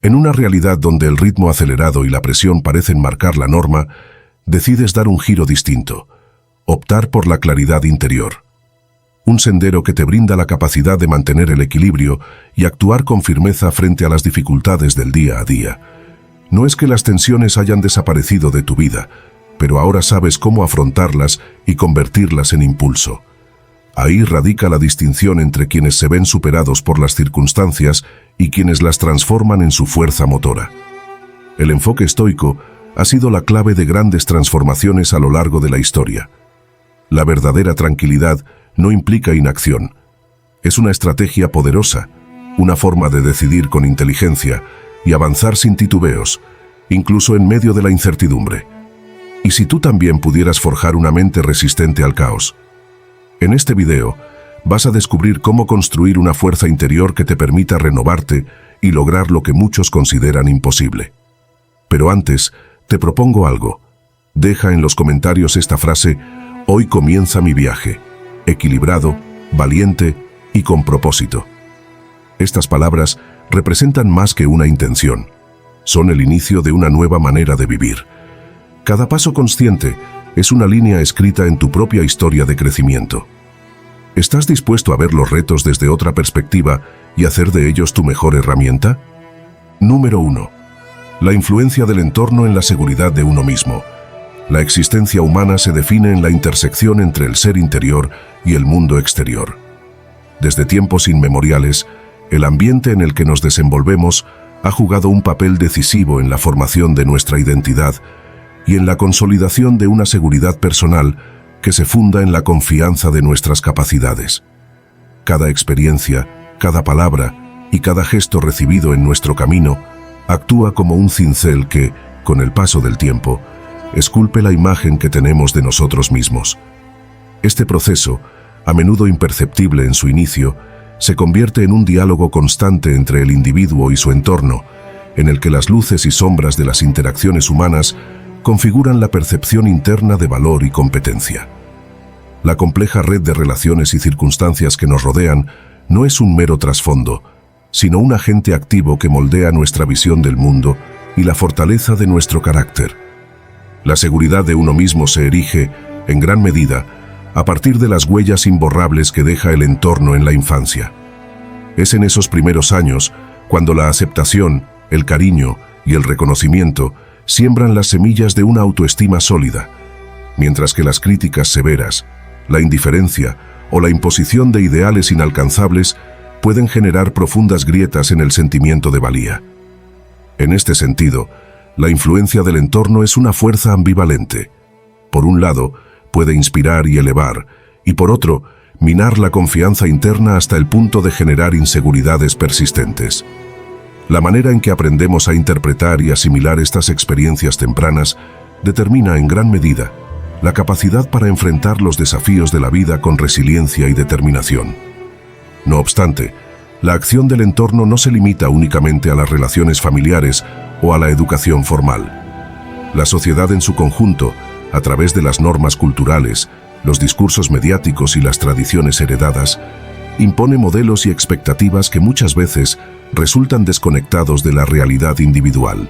En una realidad donde el ritmo acelerado y la presión parecen marcar la norma, decides dar un giro distinto, optar por la claridad interior. Un sendero que te brinda la capacidad de mantener el equilibrio y actuar con firmeza frente a las dificultades del día a día. No es que las tensiones hayan desaparecido de tu vida, pero ahora sabes cómo afrontarlas y convertirlas en impulso. Ahí radica la distinción entre quienes se ven superados por las circunstancias y quienes las transforman en su fuerza motora. El enfoque estoico ha sido la clave de grandes transformaciones a lo largo de la historia. La verdadera tranquilidad no implica inacción. Es una estrategia poderosa, una forma de decidir con inteligencia y avanzar sin titubeos, incluso en medio de la incertidumbre. ¿Y si tú también pudieras forjar una mente resistente al caos? En este video vas a descubrir cómo construir una fuerza interior que te permita renovarte y lograr lo que muchos consideran imposible. Pero antes, te propongo algo. Deja en los comentarios esta frase: hoy comienza mi viaje, equilibrado, valiente y con propósito. Estas palabras representan más que una intención. Son el inicio de una nueva manera de vivir. Cada paso consciente es una línea escrita en tu propia historia de crecimiento. ¿Estás dispuesto a ver los retos desde otra perspectiva y hacer de ellos tu mejor herramienta? Número 1. La influencia del entorno en la seguridad de uno mismo. La existencia humana se define en la intersección entre el ser interior y el mundo exterior. Desde tiempos inmemoriales, el ambiente en el que nos desenvolvemos ha jugado un papel decisivo en la formación de nuestra identidad y en la consolidación de una seguridad personal que se funda en la confianza de nuestras capacidades. Cada experiencia, cada palabra y cada gesto recibido en nuestro camino actúa como un cincel que, con el paso del tiempo, esculpe la imagen que tenemos de nosotros mismos. Este proceso, a menudo imperceptible en su inicio, se convierte en un diálogo constante entre el individuo y su entorno, en el que las luces y sombras de las interacciones humanas configuran la percepción interna de valor y competencia. La compleja red de relaciones y circunstancias que nos rodean no es un mero trasfondo, sino un agente activo que moldea nuestra visión del mundo y la fortaleza de nuestro carácter. La seguridad de uno mismo se erige, en gran medida, a partir de las huellas imborrables que deja el entorno en la infancia. Es en esos primeros años cuando la aceptación, el cariño y el reconocimiento siembran las semillas de una autoestima sólida, mientras que las críticas severas, la indiferencia o la imposición de ideales inalcanzables pueden generar profundas grietas en el sentimiento de valía. En este sentido, la influencia del entorno es una fuerza ambivalente. Por un lado, puede inspirar y elevar, y por otro, minar la confianza interna hasta el punto de generar inseguridades persistentes. La manera en que aprendemos a interpretar y asimilar estas experiencias tempranas determina en gran medida la capacidad para enfrentar los desafíos de la vida con resiliencia y determinación. No obstante, la acción del entorno no se limita únicamente a las relaciones familiares o a la educación formal. La sociedad en su conjunto, a través de las normas culturales, los discursos mediáticos y las tradiciones heredadas, impone modelos y expectativas que muchas veces resultan desconectados de la realidad individual.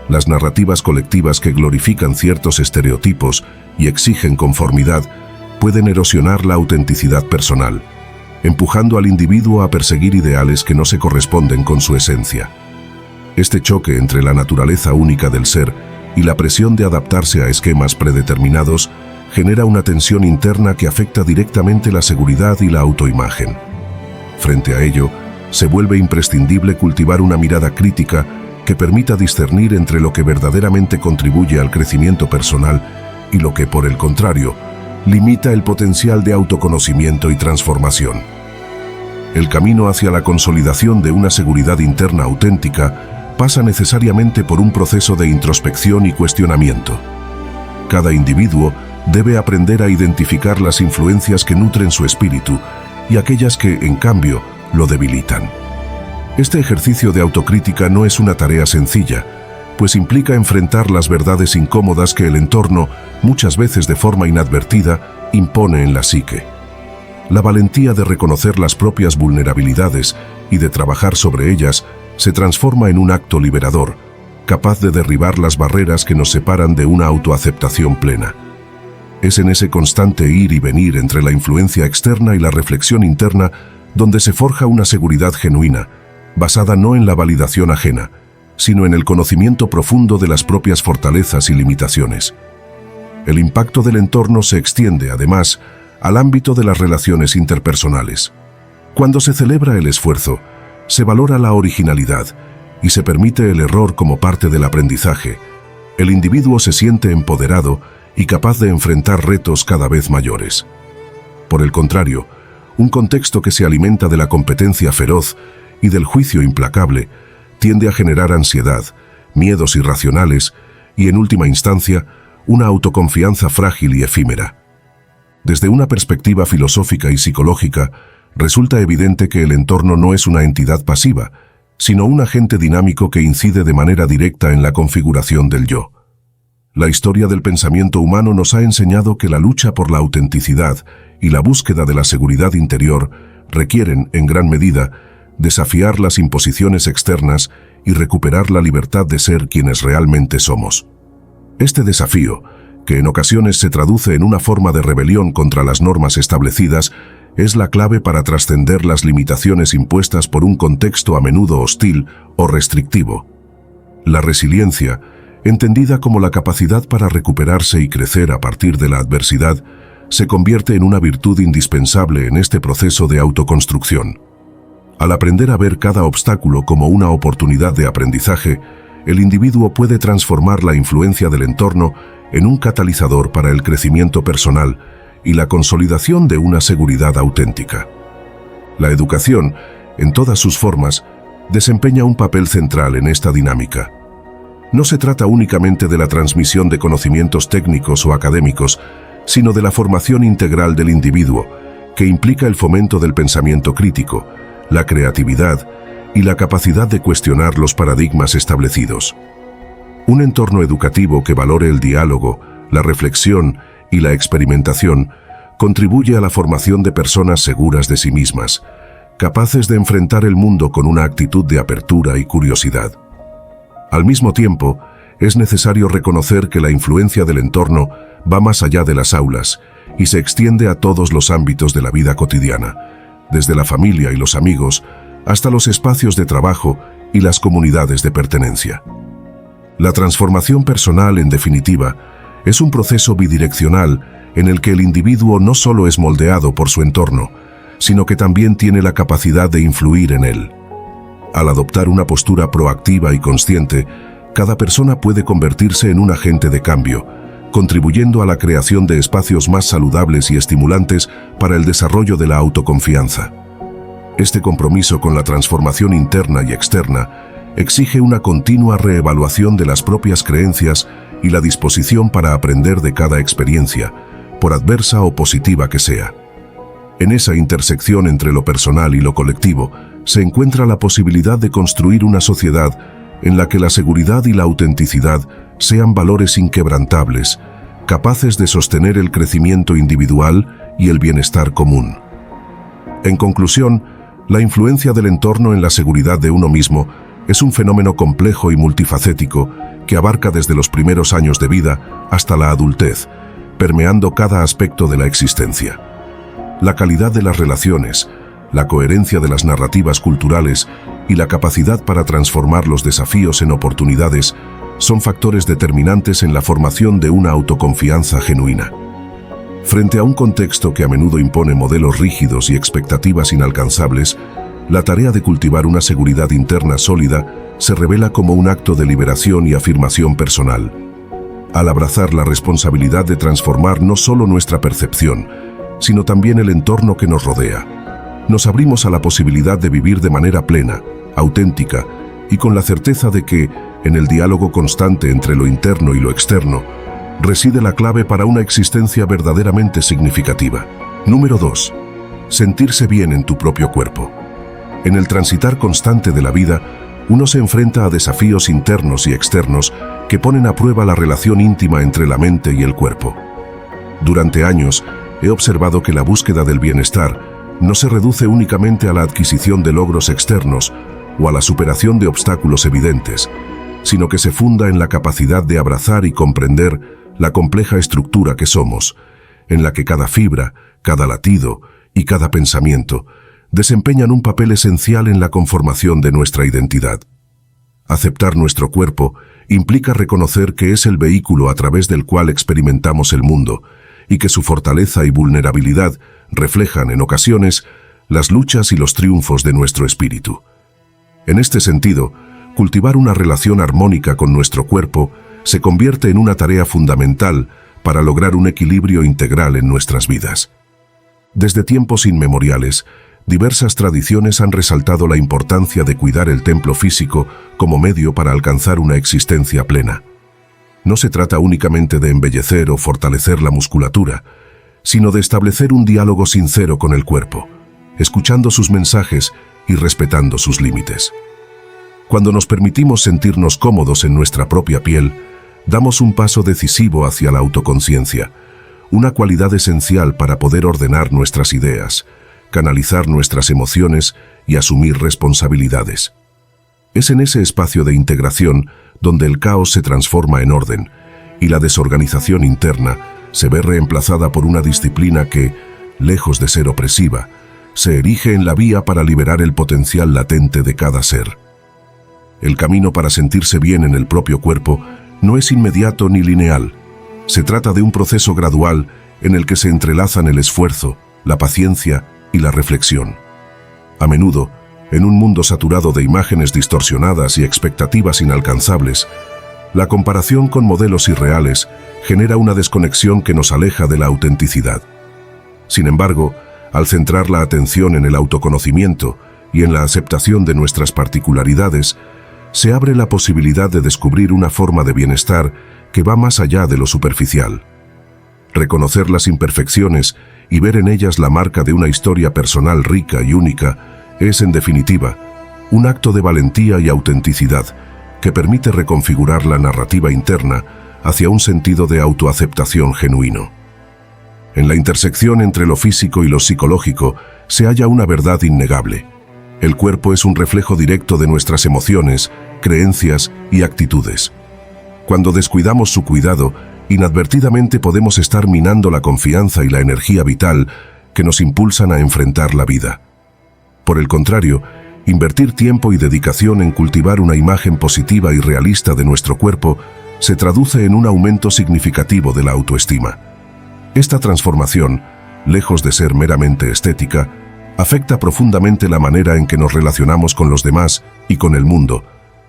Las narrativas colectivas que glorifican ciertos estereotipos y exigen conformidad pueden erosionar la autenticidad personal, empujando al individuo a perseguir ideales que no se corresponden con su esencia. Este choque entre la naturaleza única del ser y la presión de adaptarse a esquemas predeterminados genera una tensión interna que afecta directamente la seguridad y la autoimagen. Frente a ello, se vuelve imprescindible cultivar una mirada crítica que permita discernir entre lo que verdaderamente contribuye al crecimiento personal y lo que, por el contrario, limita el potencial de autoconocimiento y transformación. El camino hacia la consolidación de una seguridad interna auténtica pasa necesariamente por un proceso de introspección y cuestionamiento. Cada individuo debe aprender a identificar las influencias que nutren su espíritu y aquellas que, en cambio, lo debilitan. Este ejercicio de autocrítica no es una tarea sencilla, pues implica enfrentar las verdades incómodas que el entorno, muchas veces de forma inadvertida, impone en la psique. La valentía de reconocer las propias vulnerabilidades y de trabajar sobre ellas se transforma en un acto liberador, capaz de derribar las barreras que nos separan de una autoaceptación plena. Es en ese constante ir y venir entre la influencia externa y la reflexión interna donde se forja una seguridad genuina, basada no en la validación ajena, sino en el conocimiento profundo de las propias fortalezas y limitaciones. El impacto del entorno se extiende, además, al ámbito de las relaciones interpersonales. Cuando se celebra el esfuerzo, se valora la originalidad y se permite el error como parte del aprendizaje. El individuo se siente empoderado y capaz de enfrentar retos cada vez mayores. Por el contrario, un contexto que se alimenta de la competencia feroz y del juicio implacable tiende a generar ansiedad, miedos irracionales y, en última instancia, una autoconfianza frágil y efímera. Desde una perspectiva filosófica y psicológica, resulta evidente que el entorno no es una entidad pasiva, sino un agente dinámico que incide de manera directa en la configuración del yo. La historia del pensamiento humano nos ha enseñado que la lucha por la autenticidad y la búsqueda de la seguridad interior requieren, en gran medida, desafiar las imposiciones externas y recuperar la libertad de ser quienes realmente somos. Este desafío, que en ocasiones se traduce en una forma de rebelión contra las normas establecidas, es la clave para trascender las limitaciones impuestas por un contexto a menudo hostil o restrictivo. La resiliencia, entendida como la capacidad para recuperarse y crecer a partir de la adversidad, se convierte en una virtud indispensable en este proceso de autoconstrucción. Al aprender a ver cada obstáculo como una oportunidad de aprendizaje, el individuo puede transformar la influencia del entorno en un catalizador para el crecimiento personal y la consolidación de una seguridad auténtica. La educación, en todas sus formas, desempeña un papel central en esta dinámica. No se trata únicamente de la transmisión de conocimientos técnicos o académicos, sino de la formación integral del individuo, que implica el fomento del pensamiento crítico, la creatividad y la capacidad de cuestionar los paradigmas establecidos. Un entorno educativo que valore el diálogo, la reflexión y la experimentación contribuye a la formación de personas seguras de sí mismas, capaces de enfrentar el mundo con una actitud de apertura y curiosidad. Al mismo tiempo, es necesario reconocer que la influencia del entorno va más allá de las aulas y se extiende a todos los ámbitos de la vida cotidiana, desde la familia y los amigos hasta los espacios de trabajo y las comunidades de pertenencia. La transformación personal, en definitiva, es un proceso bidireccional en el que el individuo no solo es moldeado por su entorno, sino que también tiene la capacidad de influir en él. Al adoptar una postura proactiva y consciente, cada persona puede convertirse en un agente de cambio, contribuyendo a la creación de espacios más saludables y estimulantes para el desarrollo de la autoconfianza. Este compromiso con la transformación interna y externa exige una continua reevaluación de las propias creencias y la disposición para aprender de cada experiencia, por adversa o positiva que sea. En esa intersección entre lo personal y lo colectivo se encuentra la posibilidad de construir una sociedad en la que la seguridad y la autenticidad sean valores inquebrantables, capaces de sostener el crecimiento individual y el bienestar común. En conclusión, la influencia del entorno en la seguridad de uno mismo es un fenómeno complejo y multifacético que abarca desde los primeros años de vida hasta la adultez, permeando cada aspecto de la existencia. La calidad de las relaciones, la coherencia de las narrativas culturales y la capacidad para transformar los desafíos en oportunidades son factores determinantes en la formación de una autoconfianza genuina. Frente a un contexto que a menudo impone modelos rígidos y expectativas inalcanzables, la tarea de cultivar una seguridad interna sólida se revela como un acto de liberación y afirmación personal. Al abrazar la responsabilidad de transformar no solo nuestra percepción, sino también el entorno que nos rodea, nos abrimos a la posibilidad de vivir de manera plena, auténtica y con la certeza de que, en el diálogo constante entre lo interno y lo externo, reside la clave para una existencia verdaderamente significativa. Número 2. Sentirse bien en tu propio cuerpo. En el transitar constante de la vida, uno se enfrenta a desafíos internos y externos que ponen a prueba la relación íntima entre la mente y el cuerpo. Durante años, he observado que la búsqueda del bienestar no se reduce únicamente a la adquisición de logros externos o a la superación de obstáculos evidentes, sino que se funda en la capacidad de abrazar y comprender la compleja estructura que somos, en la que cada fibra, cada latido y cada pensamiento desempeñan un papel esencial en la conformación de nuestra identidad. Aceptar nuestro cuerpo implica reconocer que es el vehículo a través del cual experimentamos el mundo y que su fortaleza y vulnerabilidad reflejan, en ocasiones, las luchas y los triunfos de nuestro espíritu. En este sentido, cultivar una relación armónica con nuestro cuerpo se convierte en una tarea fundamental para lograr un equilibrio integral en nuestras vidas. Desde tiempos inmemoriales, diversas tradiciones han resaltado la importancia de cuidar el templo físico como medio para alcanzar una existencia plena. No se trata únicamente de embellecer o fortalecer la musculatura, sino de establecer un diálogo sincero con el cuerpo, escuchando sus mensajes y respetando sus límites. Cuando nos permitimos sentirnos cómodos en nuestra propia piel, damos un paso decisivo hacia la autoconciencia, una cualidad esencial para poder ordenar nuestras ideas, canalizar nuestras emociones y asumir responsabilidades. Es en ese espacio de integración donde el caos se transforma en orden y la desorganización interna se ve reemplazada por una disciplina que, lejos de ser opresiva, se erige en la vía para liberar el potencial latente de cada ser. El camino para sentirse bien en el propio cuerpo no es inmediato ni lineal. Se trata de un proceso gradual en el que se entrelazan el esfuerzo, la paciencia y la reflexión. A menudo, en un mundo saturado de imágenes distorsionadas y expectativas inalcanzables, la comparación con modelos irreales genera una desconexión que nos aleja de la autenticidad. Sin embargo, al centrar la atención en el autoconocimiento y en la aceptación de nuestras particularidades, se abre la posibilidad de descubrir una forma de bienestar que va más allá de lo superficial. Reconocer las imperfecciones y ver en ellas la marca de una historia personal rica y única es, en definitiva, un acto de valentía y autenticidad que permite reconfigurar la narrativa interna hacia un sentido de autoaceptación genuino. En la intersección entre lo físico y lo psicológico se halla una verdad innegable. El cuerpo es un reflejo directo de nuestras emociones, creencias y actitudes. Cuando descuidamos su cuidado, inadvertidamente podemos estar minando la confianza y la energía vital que nos impulsan a enfrentar la vida. Por el contrario, invertir tiempo y dedicación en cultivar una imagen positiva y realista de nuestro cuerpo se traduce en un aumento significativo de la autoestima. Esta transformación, lejos de ser meramente estética, afecta profundamente la manera en que nos relacionamos con los demás y con el mundo,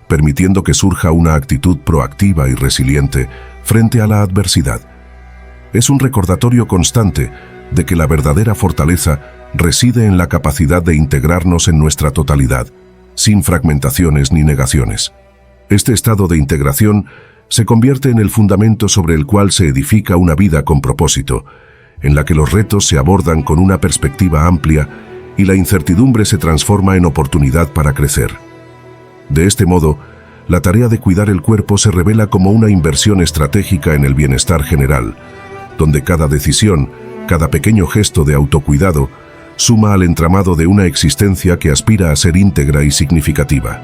permitiendo que surja una actitud proactiva y resiliente frente a la adversidad. Es un recordatorio constante de que la verdadera fortaleza reside en la capacidad de integrarnos en nuestra totalidad, sin fragmentaciones ni negaciones. Este estado de integración se convierte en el fundamento sobre el cual se edifica una vida con propósito, en la que los retos se abordan con una perspectiva amplia y la incertidumbre se transforma en oportunidad para crecer. De este modo, la tarea de cuidar el cuerpo se revela como una inversión estratégica en el bienestar general, donde cada decisión, cada pequeño gesto de autocuidado, suma al entramado de una existencia que aspira a ser íntegra y significativa.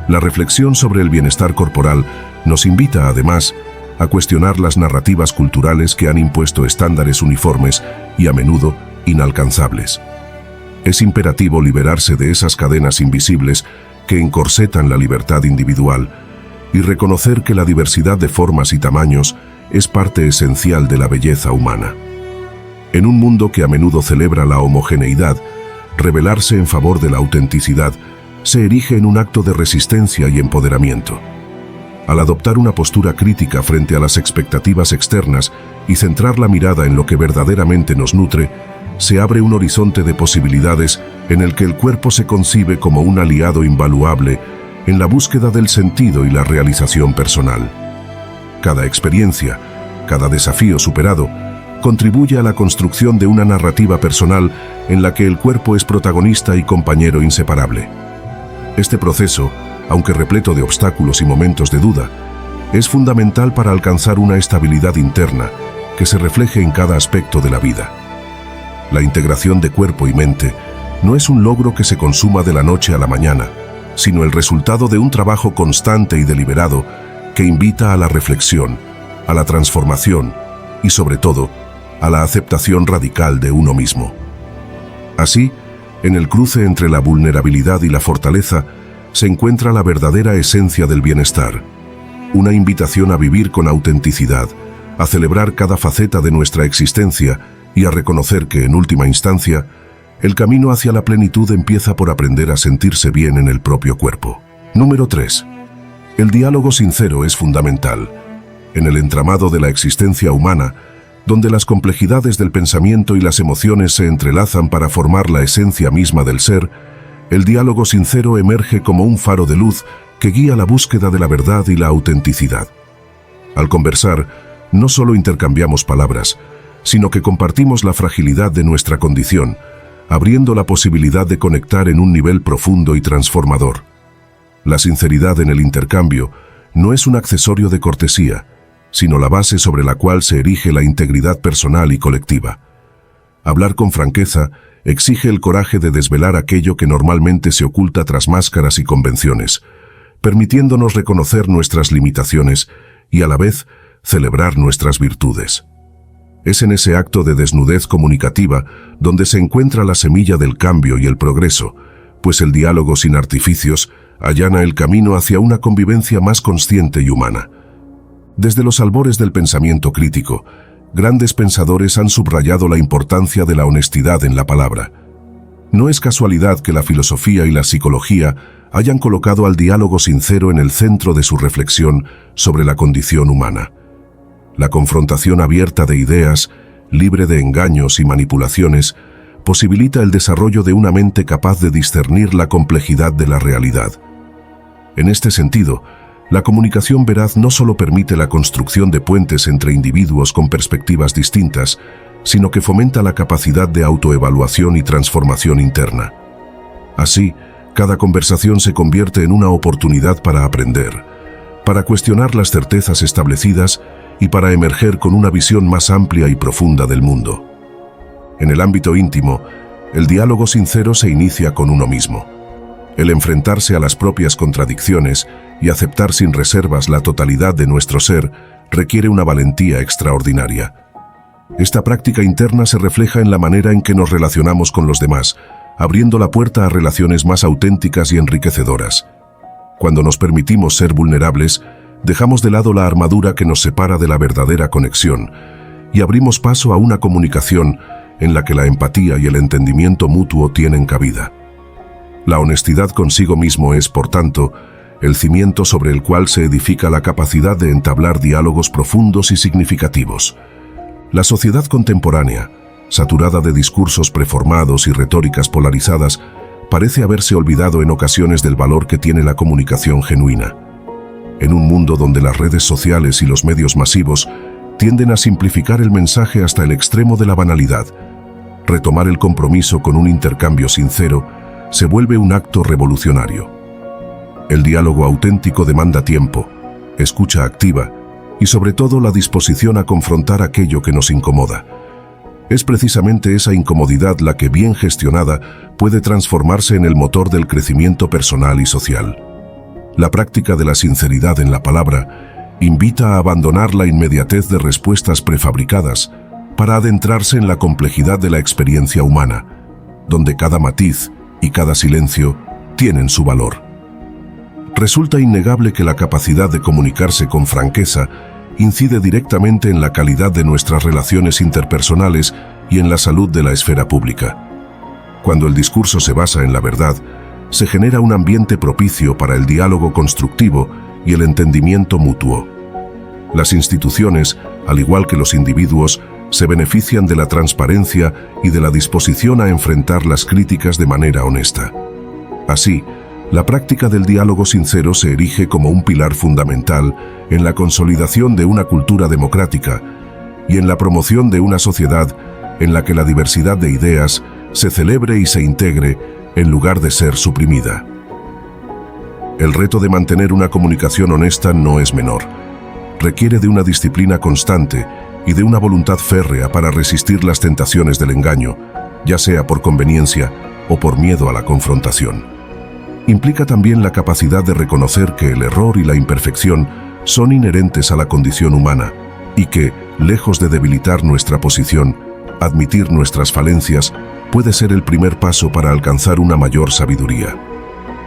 La reflexión sobre el bienestar corporal nos invita, además, a cuestionar las narrativas culturales que han impuesto estándares uniformes y a menudo inalcanzables. Es imperativo liberarse de esas cadenas invisibles que encorsetan la libertad individual y reconocer que la diversidad de formas y tamaños es parte esencial de la belleza humana. En un mundo que a menudo celebra la homogeneidad, rebelarse en favor de la autenticidad se erige en un acto de resistencia y empoderamiento. Al adoptar una postura crítica frente a las expectativas externas y centrar la mirada en lo que verdaderamente nos nutre, se abre un horizonte de posibilidades en el que el cuerpo se concibe como un aliado invaluable en la búsqueda del sentido y la realización personal. Cada experiencia, cada desafío superado, contribuye a la construcción de una narrativa personal en la que el cuerpo es protagonista y compañero inseparable. Este proceso, aunque repleto de obstáculos y momentos de duda, es fundamental para alcanzar una estabilidad interna que se refleje en cada aspecto de la vida. La integración de cuerpo y mente no es un logro que se consuma de la noche a la mañana, sino el resultado de un trabajo constante y deliberado que invita a la reflexión, a la transformación y, sobre todo, a la aceptación radical de uno mismo. Así, en el cruce entre la vulnerabilidad y la fortaleza, se encuentra la verdadera esencia del bienestar, una invitación a vivir con autenticidad, a celebrar cada faceta de nuestra existencia y a reconocer que, en última instancia, el camino hacia la plenitud empieza por aprender a sentirse bien en el propio cuerpo. Número 3. El diálogo sincero es fundamental. En el entramado de la existencia humana, donde las complejidades del pensamiento y las emociones se entrelazan para formar la esencia misma del ser, el diálogo sincero emerge como un faro de luz que guía la búsqueda de la verdad y la autenticidad. Al conversar, no solo intercambiamos palabras, sino que compartimos la fragilidad de nuestra condición, abriendo la posibilidad de conectar en un nivel profundo y transformador. La sinceridad en el intercambio no es un accesorio de cortesía, sino la base sobre la cual se erige la integridad personal y colectiva. Hablar con franqueza exige el coraje de desvelar aquello que normalmente se oculta tras máscaras y convenciones, permitiéndonos reconocer nuestras limitaciones y a la vez celebrar nuestras virtudes. Es en ese acto de desnudez comunicativa donde se encuentra la semilla del cambio y el progreso, pues el diálogo sin artificios allana el camino hacia una convivencia más consciente y humana. Desde los albores del pensamiento crítico, grandes pensadores han subrayado la importancia de la honestidad en la palabra. No es casualidad que la filosofía y la psicología hayan colocado al diálogo sincero en el centro de su reflexión sobre la condición humana. La confrontación abierta de ideas, libre de engaños y manipulaciones, posibilita el desarrollo de una mente capaz de discernir la complejidad de la realidad. En este sentido, la comunicación veraz no solo permite la construcción de puentes entre individuos con perspectivas distintas, sino que fomenta la capacidad de autoevaluación y transformación interna. Así, cada conversación se convierte en una oportunidad para aprender, para cuestionar las certezas establecidas y para emerger con una visión más amplia y profunda del mundo. En el ámbito íntimo, el diálogo sincero se inicia con uno mismo. El enfrentarse a las propias contradicciones y aceptar sin reservas la totalidad de nuestro ser requiere una valentía extraordinaria. Esta práctica interna se refleja en la manera en que nos relacionamos con los demás, abriendo la puerta a relaciones más auténticas y enriquecedoras. Cuando nos permitimos ser vulnerables, dejamos de lado la armadura que nos separa de la verdadera conexión y abrimos paso a una comunicación en la que la empatía y el entendimiento mutuo tienen cabida. La honestidad consigo mismo es, por tanto, el cimiento sobre el cual se edifica la capacidad de entablar diálogos profundos y significativos. La sociedad contemporánea, saturada de discursos preformados y retóricas polarizadas, parece haberse olvidado en ocasiones del valor que tiene la comunicación genuina. En un mundo donde las redes sociales y los medios masivos tienden a simplificar el mensaje hasta el extremo de la banalidad, retomar el compromiso con un intercambio sincero se vuelve un acto revolucionario. El diálogo auténtico demanda tiempo, escucha activa y sobre todo la disposición a confrontar aquello que nos incomoda. Es precisamente esa incomodidad la que, bien gestionada, puede transformarse en el motor del crecimiento personal y social. La práctica de la sinceridad en la palabra invita a abandonar la inmediatez de respuestas prefabricadas para adentrarse en la complejidad de la experiencia humana, donde cada matiz y cada silencio tienen su valor. Resulta innegable que la capacidad de comunicarse con franqueza incide directamente en la calidad de nuestras relaciones interpersonales y en la salud de la esfera pública. Cuando el discurso se basa en la verdad, se genera un ambiente propicio para el diálogo constructivo y el entendimiento mutuo. Las instituciones, al igual que los individuos, se benefician de la transparencia y de la disposición a enfrentar las críticas de manera honesta. Así, la práctica del diálogo sincero se erige como un pilar fundamental en la consolidación de una cultura democrática y en la promoción de una sociedad en la que la diversidad de ideas se celebre y se integre en lugar de ser suprimida. El reto de mantener una comunicación honesta no es menor. Requiere de una disciplina constante y de una voluntad férrea para resistir las tentaciones del engaño, ya sea por conveniencia o por miedo a la confrontación. implica también la capacidad de reconocer que el error y la imperfección son inherentes a la condición humana y que, lejos de debilitar nuestra posición, admitir nuestras falencias puede ser el primer paso para alcanzar una mayor sabiduría.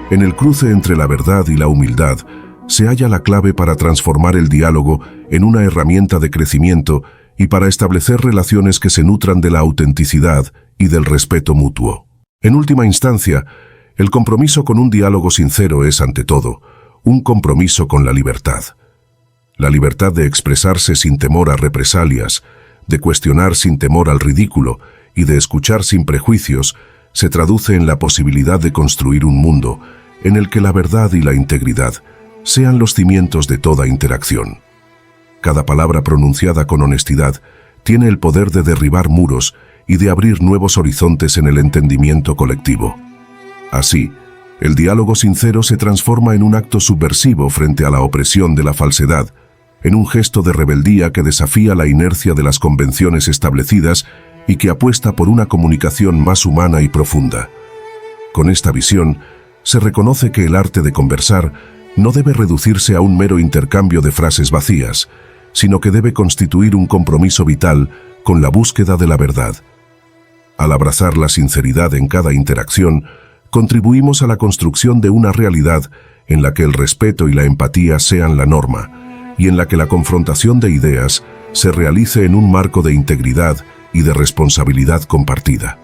En el cruce entre la verdad y la humildad se halla la clave para transformar el diálogo en una herramienta de crecimiento y para establecer relaciones que se nutran de la autenticidad y del respeto mutuo. En última instancia, el compromiso con un diálogo sincero es, ante todo, un compromiso con la libertad. La libertad de expresarse sin temor a represalias, de cuestionar sin temor al ridículo y de escuchar sin prejuicios, se traduce en la posibilidad de construir un mundo en el que la verdad y la integridad sean los cimientos de toda interacción. Cada palabra pronunciada con honestidad tiene el poder de derribar muros y de abrir nuevos horizontes en el entendimiento colectivo. Así, el diálogo sincero se transforma en un acto subversivo frente a la opresión de la falsedad, en un gesto de rebeldía que desafía la inercia de las convenciones establecidas y que apuesta por una comunicación más humana y profunda. Con esta visión, se reconoce que el arte de conversar no debe reducirse a un mero intercambio de frases vacías, sino que debe constituir un compromiso vital con la búsqueda de la verdad. Al abrazar la sinceridad en cada interacción, contribuimos a la construcción de una realidad en la que el respeto y la empatía sean la norma, y en la que la confrontación de ideas se realice en un marco de integridad y de responsabilidad compartida.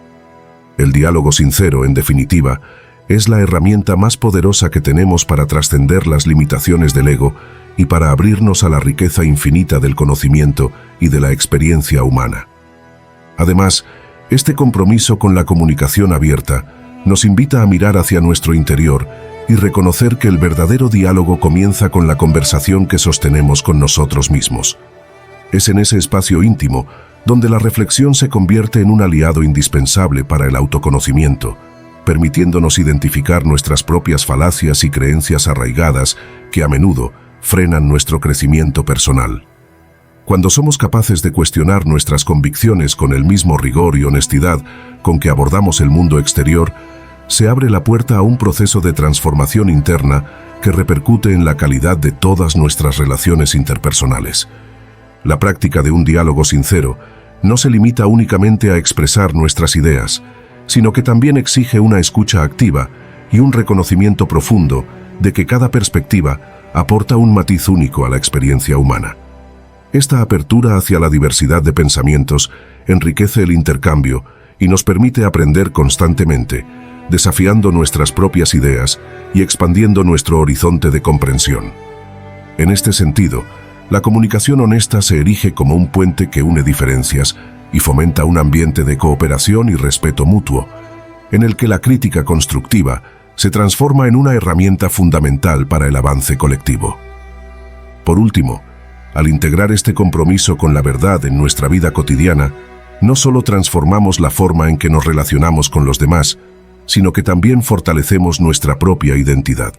El diálogo sincero, en definitiva, es la herramienta más poderosa que tenemos para trascender las limitaciones del ego y para abrirnos a la riqueza infinita del conocimiento y de la experiencia humana. Además, este compromiso con la comunicación abierta nos invita a mirar hacia nuestro interior y reconocer que el verdadero diálogo comienza con la conversación que sostenemos con nosotros mismos. Es en ese espacio íntimo donde la reflexión se convierte en un aliado indispensable para el autoconocimiento, permitiéndonos identificar nuestras propias falacias y creencias arraigadas que a menudo frenan nuestro crecimiento personal. Cuando somos capaces de cuestionar nuestras convicciones con el mismo rigor y honestidad con que abordamos el mundo exterior, se abre la puerta a un proceso de transformación interna que repercute en la calidad de todas nuestras relaciones interpersonales. La práctica de un diálogo sincero no se limita únicamente a expresar nuestras ideas, sino que también exige una escucha activa y un reconocimiento profundo de que cada perspectiva aporta un matiz único a la experiencia humana. Esta apertura hacia la diversidad de pensamientos enriquece el intercambio y nos permite aprender constantemente, desafiando nuestras propias ideas y expandiendo nuestro horizonte de comprensión. En este sentido, la comunicación honesta se erige como un puente que une diferencias y fomenta un ambiente de cooperación y respeto mutuo, en el que la crítica constructiva se transforma en una herramienta fundamental para el avance colectivo. Por último, al integrar este compromiso con la verdad en nuestra vida cotidiana, no solo transformamos la forma en que nos relacionamos con los demás, sino que también fortalecemos nuestra propia identidad.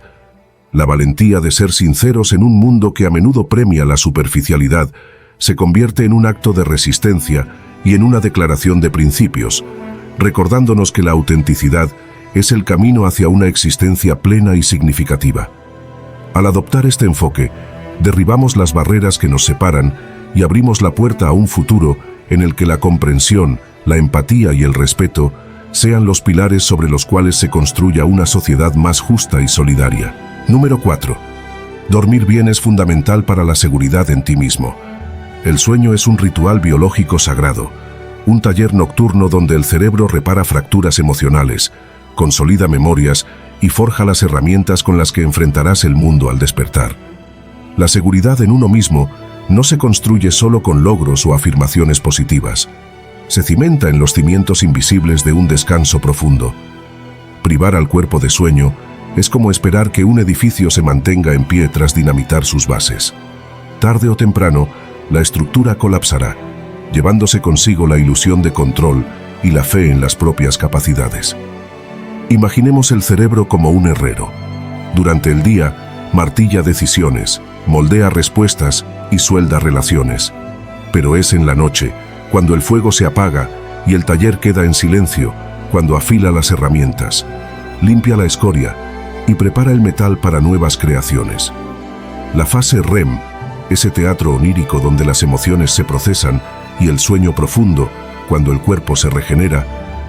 La valentía de ser sinceros en un mundo que a menudo premia la superficialidad se convierte en un acto de resistencia y en una declaración de principios, recordándonos que la autenticidad es el camino hacia una existencia plena y significativa. Al adoptar este enfoque, derribamos las barreras que nos separan y abrimos la puerta a un futuro en el que la comprensión, la empatía y el respeto sean los pilares sobre los cuales se construya una sociedad más justa y solidaria. Número 4. Dormir bien es fundamental para la seguridad en ti mismo. El sueño es un ritual biológico sagrado, un taller nocturno donde el cerebro repara fracturas emocionales, consolida memorias y forja las herramientas con las que enfrentarás el mundo al despertar. La seguridad en uno mismo no se construye solo con logros o afirmaciones positivas. Se cimenta en los cimientos invisibles de un descanso profundo. Privar al cuerpo de sueño es como esperar que un edificio se mantenga en pie tras dinamitar sus bases. Tarde o temprano, la estructura colapsará, llevándose consigo la ilusión de control y la fe en las propias capacidades. Imaginemos el cerebro como un herrero. Durante el día, martilla decisiones, moldea respuestas y suelda relaciones. Pero es en la noche, cuando el fuego se apaga y el taller queda en silencio, cuando afila las herramientas, limpia la escoria y prepara el metal para nuevas creaciones. La fase REM, ese teatro onírico donde las emociones se procesan, y el sueño profundo, cuando el cuerpo se regenera,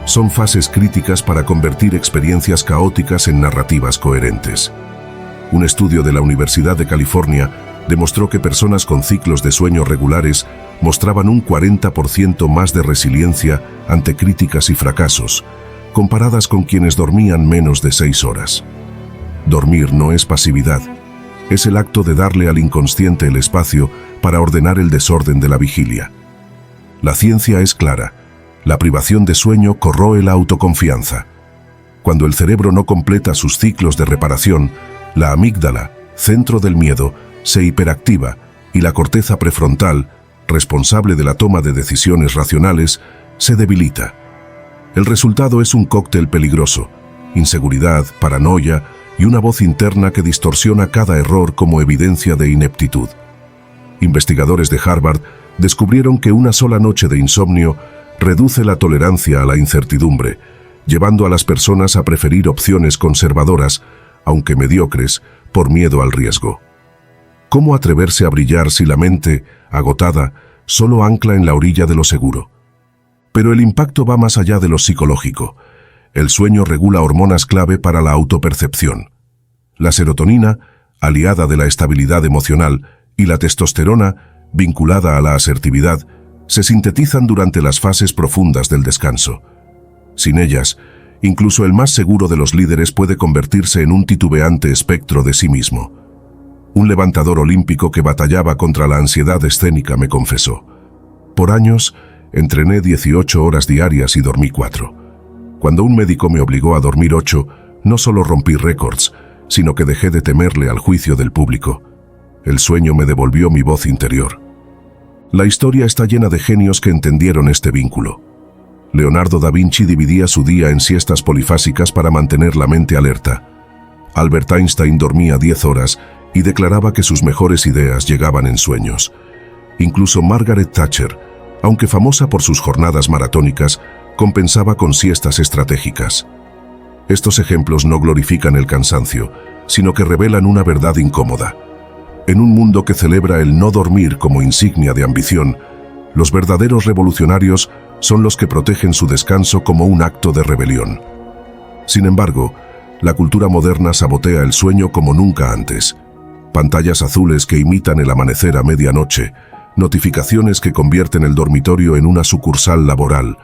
son fases críticas para convertir experiencias caóticas en narrativas coherentes. Un estudio de la Universidad de California demostró que personas con ciclos de sueño regulares mostraban un 40% más de resiliencia ante críticas y fracasos, comparadas con quienes dormían menos de 6 horas. Dormir no es pasividad, es el acto de darle al inconsciente el espacio para ordenar el desorden de la vigilia. La ciencia es clara, la privación de sueño corroe la autoconfianza. Cuando el cerebro no completa sus ciclos de reparación, la amígdala, centro del miedo, se hiperactiva y la corteza prefrontal, responsable de la toma de decisiones racionales, se debilita. El resultado es un cóctel peligroso: inseguridad, paranoia y una voz interna que distorsiona cada error como evidencia de ineptitud. Investigadores de Harvard descubrieron que una sola noche de insomnio reduce la tolerancia a la incertidumbre, llevando a las personas a preferir opciones conservadoras, aunque mediocres, por miedo al riesgo. ¿Cómo atreverse a brillar si la mente, agotada, solo ancla en la orilla de lo seguro? Pero el impacto va más allá de lo psicológico. El sueño regula hormonas clave para la autopercepción. La serotonina, aliada de la estabilidad emocional, y la testosterona, vinculada a la asertividad, se sintetizan durante las fases profundas del descanso. Sin ellas, incluso el más seguro de los líderes puede convertirse en un titubeante espectro de sí mismo. Un levantador olímpico que batallaba contra la ansiedad escénica me confesó: por años, entrené 18 horas diarias y dormí 4. Cuando un médico me obligó a dormir 8, no solo rompí récords, sino que dejé de temerle al juicio del público. El sueño me devolvió mi voz interior. La historia está llena de genios que entendieron este vínculo. Leonardo da Vinci dividía su día en siestas polifásicas para mantener la mente alerta. Albert Einstein dormía 10 horas y declaraba que sus mejores ideas llegaban en sueños. Incluso Margaret Thatcher, aunque famosa por sus jornadas maratónicas, compensaba con siestas estratégicas. Estos ejemplos no glorifican el cansancio, sino que revelan una verdad incómoda. En un mundo que celebra el no dormir como insignia de ambición, los verdaderos revolucionarios son los que protegen su descanso como un acto de rebelión. Sin embargo, la cultura moderna sabotea el sueño como nunca antes. Pantallas azules que imitan el amanecer a medianoche, notificaciones que convierten el dormitorio en una sucursal laboral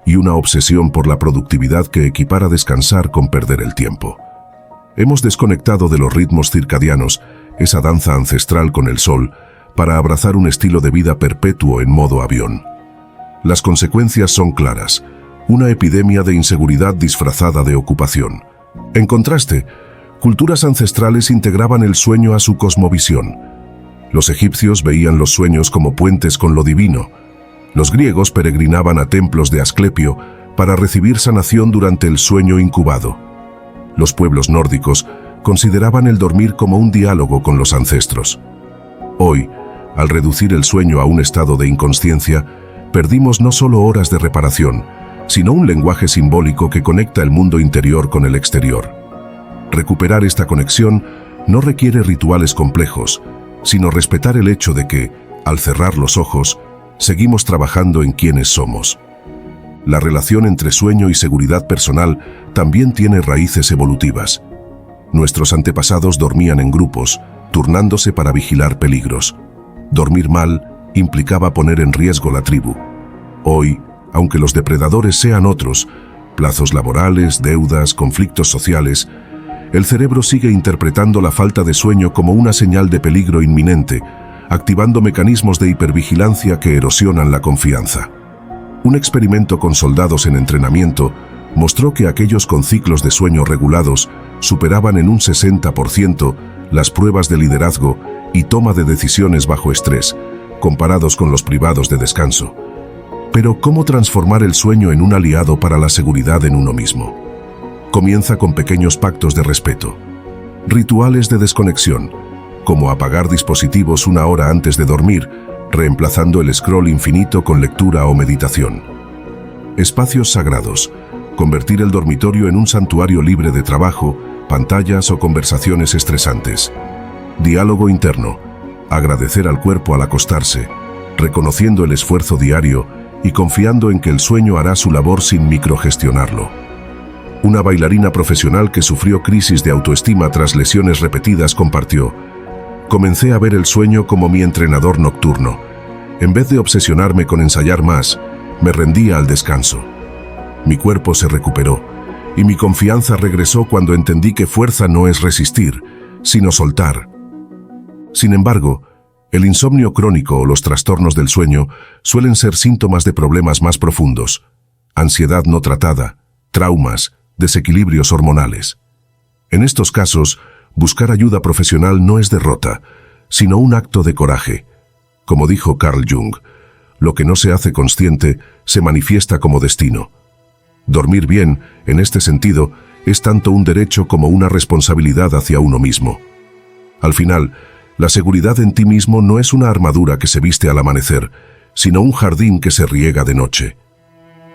y una obsesión por la productividad que equipara descansar con perder el tiempo. Hemos desconectado de los ritmos circadianos, esa danza ancestral con el sol, para abrazar un estilo de vida perpetuo en modo avión. Las consecuencias son claras: una epidemia de inseguridad disfrazada de ocupación. En contraste, culturas ancestrales integraban el sueño a su cosmovisión. Los egipcios veían los sueños como puentes con lo divino. Los griegos peregrinaban a templos de Asclepio para recibir sanación durante el sueño incubado. Los pueblos nórdicos consideraban el dormir como un diálogo con los ancestros. Hoy, al reducir el sueño a un estado de inconsciencia, perdimos no solo horas de reparación, sino un lenguaje simbólico que conecta el mundo interior con el exterior. Recuperar esta conexión no requiere rituales complejos, sino respetar el hecho de que, al cerrar los ojos, seguimos trabajando en quienes somos. La relación entre sueño y seguridad personal también tiene raíces evolutivas. Nuestros antepasados dormían en grupos, turnándose para vigilar peligros. Dormir mal implicaba poner en riesgo la tribu. Hoy, aunque los depredadores sean otros, plazos laborales, deudas, conflictos sociales, el cerebro sigue interpretando la falta de sueño como una señal de peligro inminente, activando mecanismos de hipervigilancia que erosionan la confianza. Un experimento con soldados en entrenamiento mostró que aquellos con ciclos de sueño regulados superaban en un 60% las pruebas de liderazgo y toma de decisiones bajo estrés, comparados con los privados de descanso. Pero, ¿cómo transformar el sueño en un aliado para la seguridad en uno mismo? Comienza con pequeños pactos de respeto. Rituales de desconexión, como apagar dispositivos 1 hora antes de dormir, reemplazando el scroll infinito con lectura o meditación. Espacios sagrados, convertir el dormitorio en un santuario libre de trabajo, pantallas o conversaciones estresantes. Diálogo interno. Agradecer al cuerpo al acostarse, reconociendo el esfuerzo diario y confiando en que el sueño hará su labor sin microgestionarlo. Una bailarina profesional que sufrió crisis de autoestima tras lesiones repetidas compartió: comencé a ver el sueño como mi entrenador nocturno. En vez de obsesionarme con ensayar más, me rendía al descanso. Mi cuerpo se recuperó y mi confianza regresó cuando entendí que fuerza no es resistir, sino soltar. Sin embargo, el insomnio crónico o los trastornos del sueño suelen ser síntomas de problemas más profundos: ansiedad no tratada, traumas, desequilibrios hormonales. En estos casos, buscar ayuda profesional no es derrota, sino un acto de coraje. Como dijo Carl Jung, lo que no se hace consciente se manifiesta como destino. Dormir bien, en este sentido, es tanto un derecho como una responsabilidad hacia uno mismo. Al final, la seguridad en ti mismo no es una armadura que se viste al amanecer, sino un jardín que se riega de noche.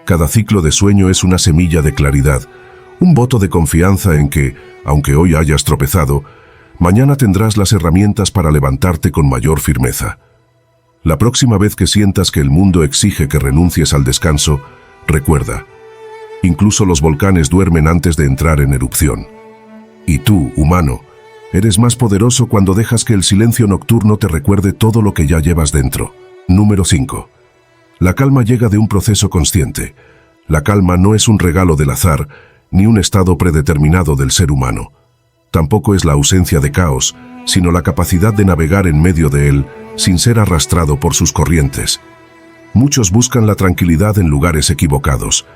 Cada ciclo de sueño es una semilla de claridad, un voto de confianza en que, aunque hoy hayas tropezado, mañana tendrás las herramientas para levantarte con mayor firmeza. La próxima vez que sientas que el mundo exige que renuncies al descanso, recuerda: incluso los volcanes duermen antes de entrar en erupción. Y tú, humano, eres más poderoso cuando dejas que el silencio nocturno te recuerde todo lo que ya llevas dentro. Número 5. La calma llega de un proceso consciente. La calma no es un regalo del azar, ni un estado predeterminado del ser humano. Tampoco es la ausencia de caos, sino la capacidad de navegar en medio de él, sin ser arrastrado por sus corrientes. Muchos buscan la tranquilidad en lugares equivocados,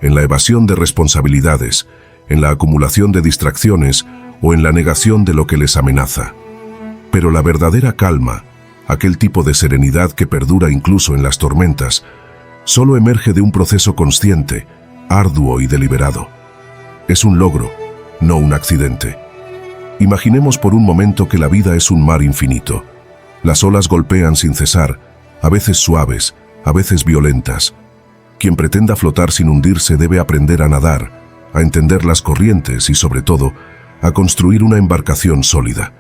en la evasión de responsabilidades, en la acumulación de distracciones o en la negación de lo que les amenaza. Pero la verdadera calma, aquel tipo de serenidad que perdura incluso en las tormentas, solo emerge de un proceso consciente, arduo y deliberado. Es un logro, no un accidente. Imaginemos por un momento que la vida es un mar infinito. Las olas golpean sin cesar, a veces suaves, a veces violentas. Quien pretenda flotar sin hundirse debe aprender a nadar, a entender las corrientes y, sobre todo, a construir una embarcación sólida.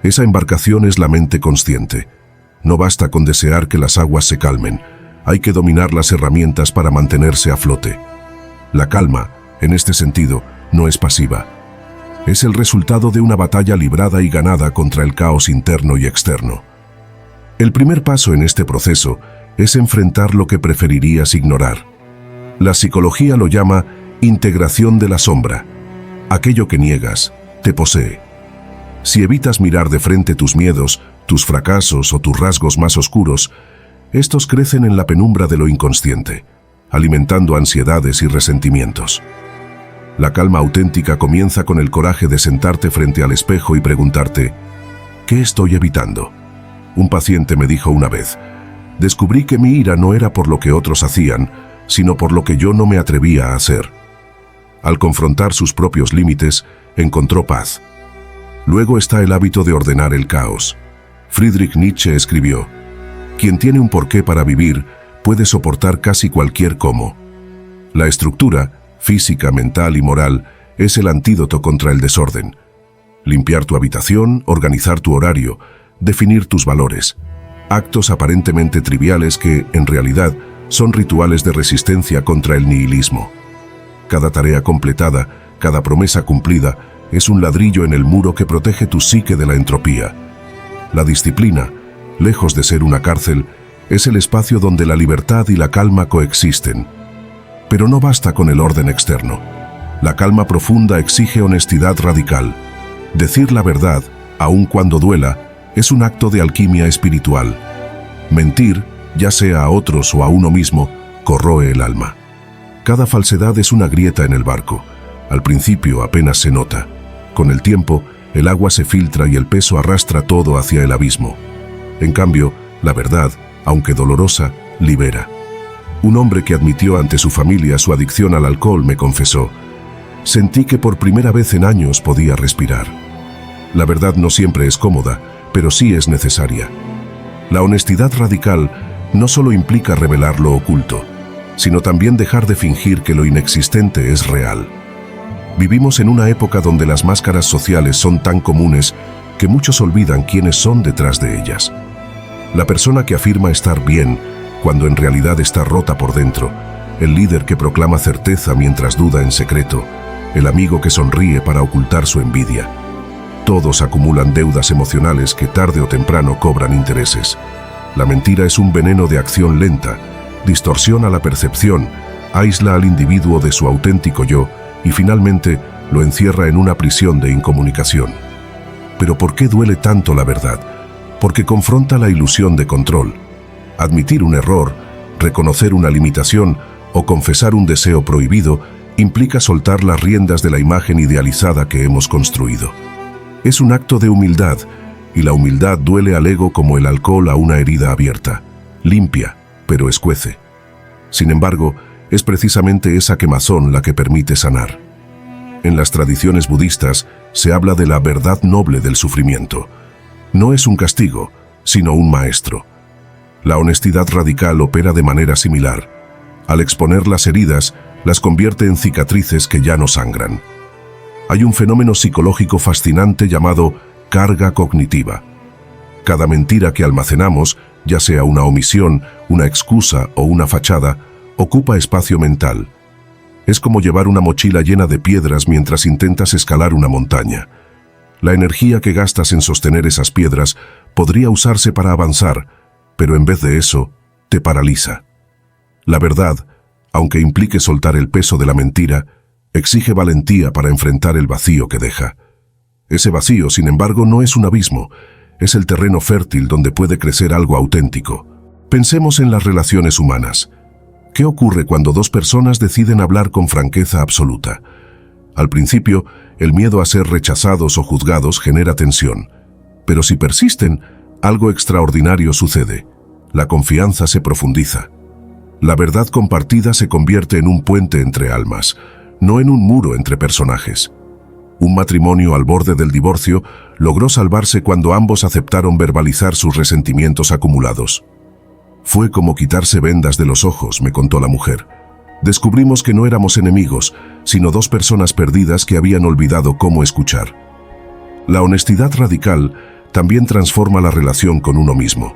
Esa embarcación es la mente consciente. No basta con desear que las aguas se calmen, hay que dominar las herramientas para mantenerse a flote. La calma, en este sentido, no es pasiva. Es el resultado de una batalla librada y ganada contra el caos interno y externo. El primer paso en este proceso es enfrentar lo que preferirías ignorar. La psicología lo llama integración de la sombra. Aquello que niegas, te posee. Si evitas mirar de frente tus miedos, tus fracasos o tus rasgos más oscuros, estos crecen en la penumbra de lo inconsciente, alimentando ansiedades y resentimientos. La calma auténtica comienza con el coraje de sentarte frente al espejo y preguntarte: ¿qué estoy evitando? Un paciente me dijo una vez: descubrí que mi ira no era por lo que otros hacían, sino por lo que yo no me atrevía a hacer. Al confrontar sus propios límites, encontró paz. Luego está el hábito de ordenar el caos. Friedrich Nietzsche escribió: quien tiene un porqué para vivir puede soportar casi cualquier cómo. La estructura, física, mental y moral, es el antídoto contra el desorden. Limpiar tu habitación, organizar tu horario, definir tus valores. Actos aparentemente triviales que, en realidad, son rituales de resistencia contra el nihilismo. Cada tarea completada, cada promesa cumplida, es un ladrillo en el muro que protege tu psique de la entropía. La disciplina, lejos de ser una cárcel, es el espacio donde la libertad y la calma coexisten. Pero no basta con el orden externo. La calma profunda exige honestidad radical. Decir la verdad, aun cuando duela, es un acto de alquimia espiritual. Mentir, ya sea a otros o a uno mismo, corroe el alma. Cada falsedad es una grieta en el barco. Al principio apenas se nota. Con el tiempo, el agua se filtra y el peso arrastra todo hacia el abismo. En cambio, la verdad, aunque dolorosa, libera. Un hombre que admitió ante su familia su adicción al alcohol me confesó: sentí que por primera vez en años podía respirar. La verdad no siempre es cómoda, pero sí es necesaria. La honestidad radical no solo implica revelar lo oculto, sino también dejar de fingir que lo inexistente es real. Vivimos en una época donde las máscaras sociales son tan comunes que muchos olvidan quiénes son detrás de ellas. La persona que afirma estar bien cuando en realidad está rota por dentro, el líder que proclama certeza mientras duda en secreto, el amigo que sonríe para ocultar su envidia. Todos acumulan deudas emocionales que tarde o temprano cobran intereses. La mentira es un veneno de acción lenta, distorsiona la percepción, aísla al individuo de su auténtico yo y finalmente lo encierra en una prisión de incomunicación. Pero ¿por qué duele tanto la verdad? Porque confronta la ilusión de control. Admitir un error, reconocer una limitación o confesar un deseo prohibido implica soltar las riendas de la imagen idealizada que hemos construido. Es un acto de humildad, y la humildad duele al ego como el alcohol a una herida abierta. Limpia, pero escuece. Sin embargo, es precisamente esa quemazón la que permite sanar. En las tradiciones budistas se habla de la verdad noble del sufrimiento. No es un castigo, sino un maestro. La honestidad radical opera de manera similar. Al exponer las heridas, las convierte en cicatrices que ya no sangran. Hay un fenómeno psicológico fascinante llamado carga cognitiva. Cada mentira que almacenamos, ya sea una omisión, una excusa o una fachada, ocupa espacio mental. Es como llevar una mochila llena de piedras mientras intentas escalar una montaña. La energía que gastas en sostener esas piedras podría usarse para avanzar, pero en vez de eso, te paraliza. La verdad, aunque implique soltar el peso de la mentira, exige valentía para enfrentar el vacío que deja. Ese vacío, sin embargo, no es un abismo, es el terreno fértil donde puede crecer algo auténtico. Pensemos en las relaciones humanas. ¿Qué ocurre cuando dos personas deciden hablar con franqueza absoluta? Al principio, el miedo a ser rechazados o juzgados genera tensión. Pero si persisten, algo extraordinario sucede. La confianza se profundiza. La verdad compartida se convierte en un puente entre almas, no en un muro entre personajes. Un matrimonio al borde del divorcio logró salvarse cuando ambos aceptaron verbalizar sus resentimientos acumulados. Fue como quitarse vendas de los ojos, me contó la mujer. Descubrimos que no éramos enemigos, sino dos personas perdidas que habían olvidado cómo escuchar. La honestidad radical también transforma la relación con uno mismo.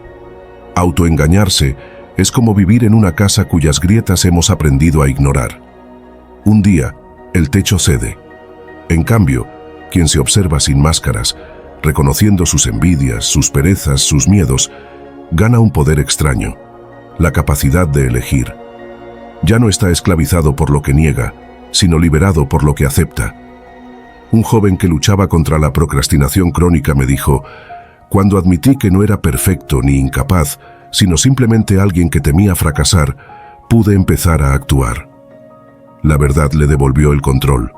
Autoengañarse es como vivir en una casa cuyas grietas hemos aprendido a ignorar. Un día, el techo cede. En cambio, quien se observa sin máscaras, reconociendo sus envidias, sus perezas, sus miedos, gana un poder extraño, la capacidad de elegir. Ya no está esclavizado por lo que niega, sino liberado por lo que acepta. Un joven que luchaba contra la procrastinación crónica me dijo: cuando admití que no era perfecto ni incapaz, sino simplemente alguien que temía fracasar, pude empezar a actuar. La verdad le devolvió el control.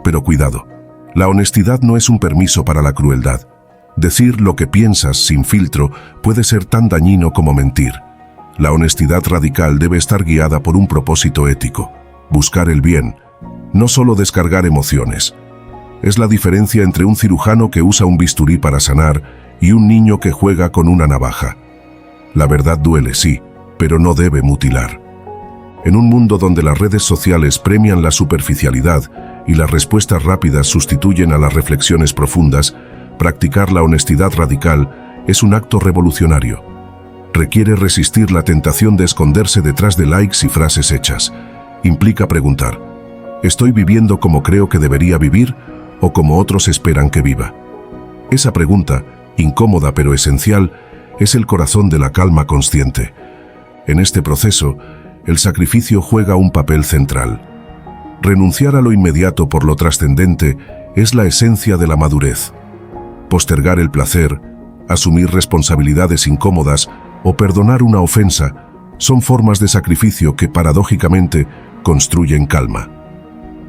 Pero cuidado, la honestidad no es un permiso para la crueldad. Decir lo que piensas sin filtro puede ser tan dañino como mentir. La honestidad radical debe estar guiada por un propósito ético, buscar el bien, no solo descargar emociones. Es la diferencia entre un cirujano que usa un bisturí para sanar y un niño que juega con una navaja. La verdad duele, sí, pero no debe mutilar. En un mundo donde las redes sociales premian la superficialidad y las respuestas rápidas sustituyen a las reflexiones profundas, practicar la honestidad radical es un acto revolucionario. Requiere resistir la tentación de esconderse detrás de likes y frases hechas. Implica preguntar: ¿estoy viviendo como creo que debería vivir o como otros esperan que viva? Esa pregunta, incómoda pero esencial, es el corazón de la calma consciente. En este proceso, el sacrificio juega un papel central. Renunciar a lo inmediato por lo trascendente es la esencia de la madurez. Postergar el placer, asumir responsabilidades incómodas o perdonar una ofensa son formas de sacrificio que paradójicamente construyen calma.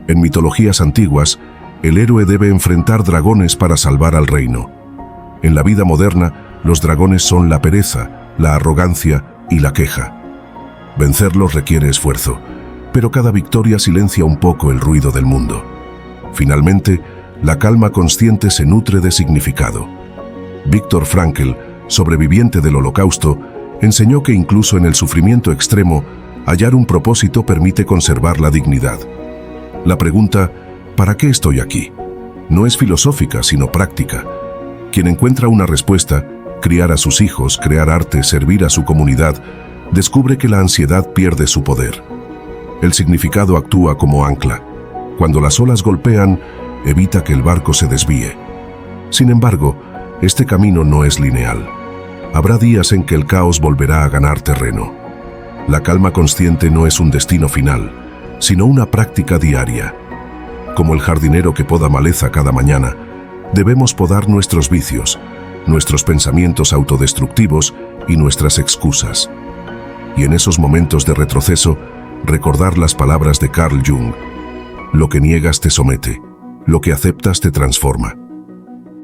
En mitologías antiguas, el héroe debe enfrentar dragones para salvar al reino. En la vida moderna, los dragones son la pereza, la arrogancia y la queja. Vencerlos requiere esfuerzo, pero cada victoria silencia un poco el ruido del mundo. Finalmente, la calma consciente se nutre de significado. Viktor Frankl, sobreviviente del Holocausto, enseñó que incluso en el sufrimiento extremo, hallar un propósito permite conservar la dignidad. La pregunta, ¿Para qué estoy aquí? No es filosófica, sino práctica. Quien encuentra una respuesta, criar a sus hijos, crear arte, servir a su comunidad, descubre que la ansiedad pierde su poder. El significado actúa como ancla. Cuando las olas golpean, evita que el barco se desvíe. Sin embargo, este camino no es lineal. Habrá días en que el caos volverá a ganar terreno. La calma consciente no es un destino final, sino una práctica diaria. Como el jardinero que poda maleza cada mañana, debemos podar nuestros vicios, nuestros pensamientos autodestructivos y nuestras excusas. Y en esos momentos de retroceso, recordar las palabras de Carl Jung: lo que niegas te somete, lo que aceptas te transforma.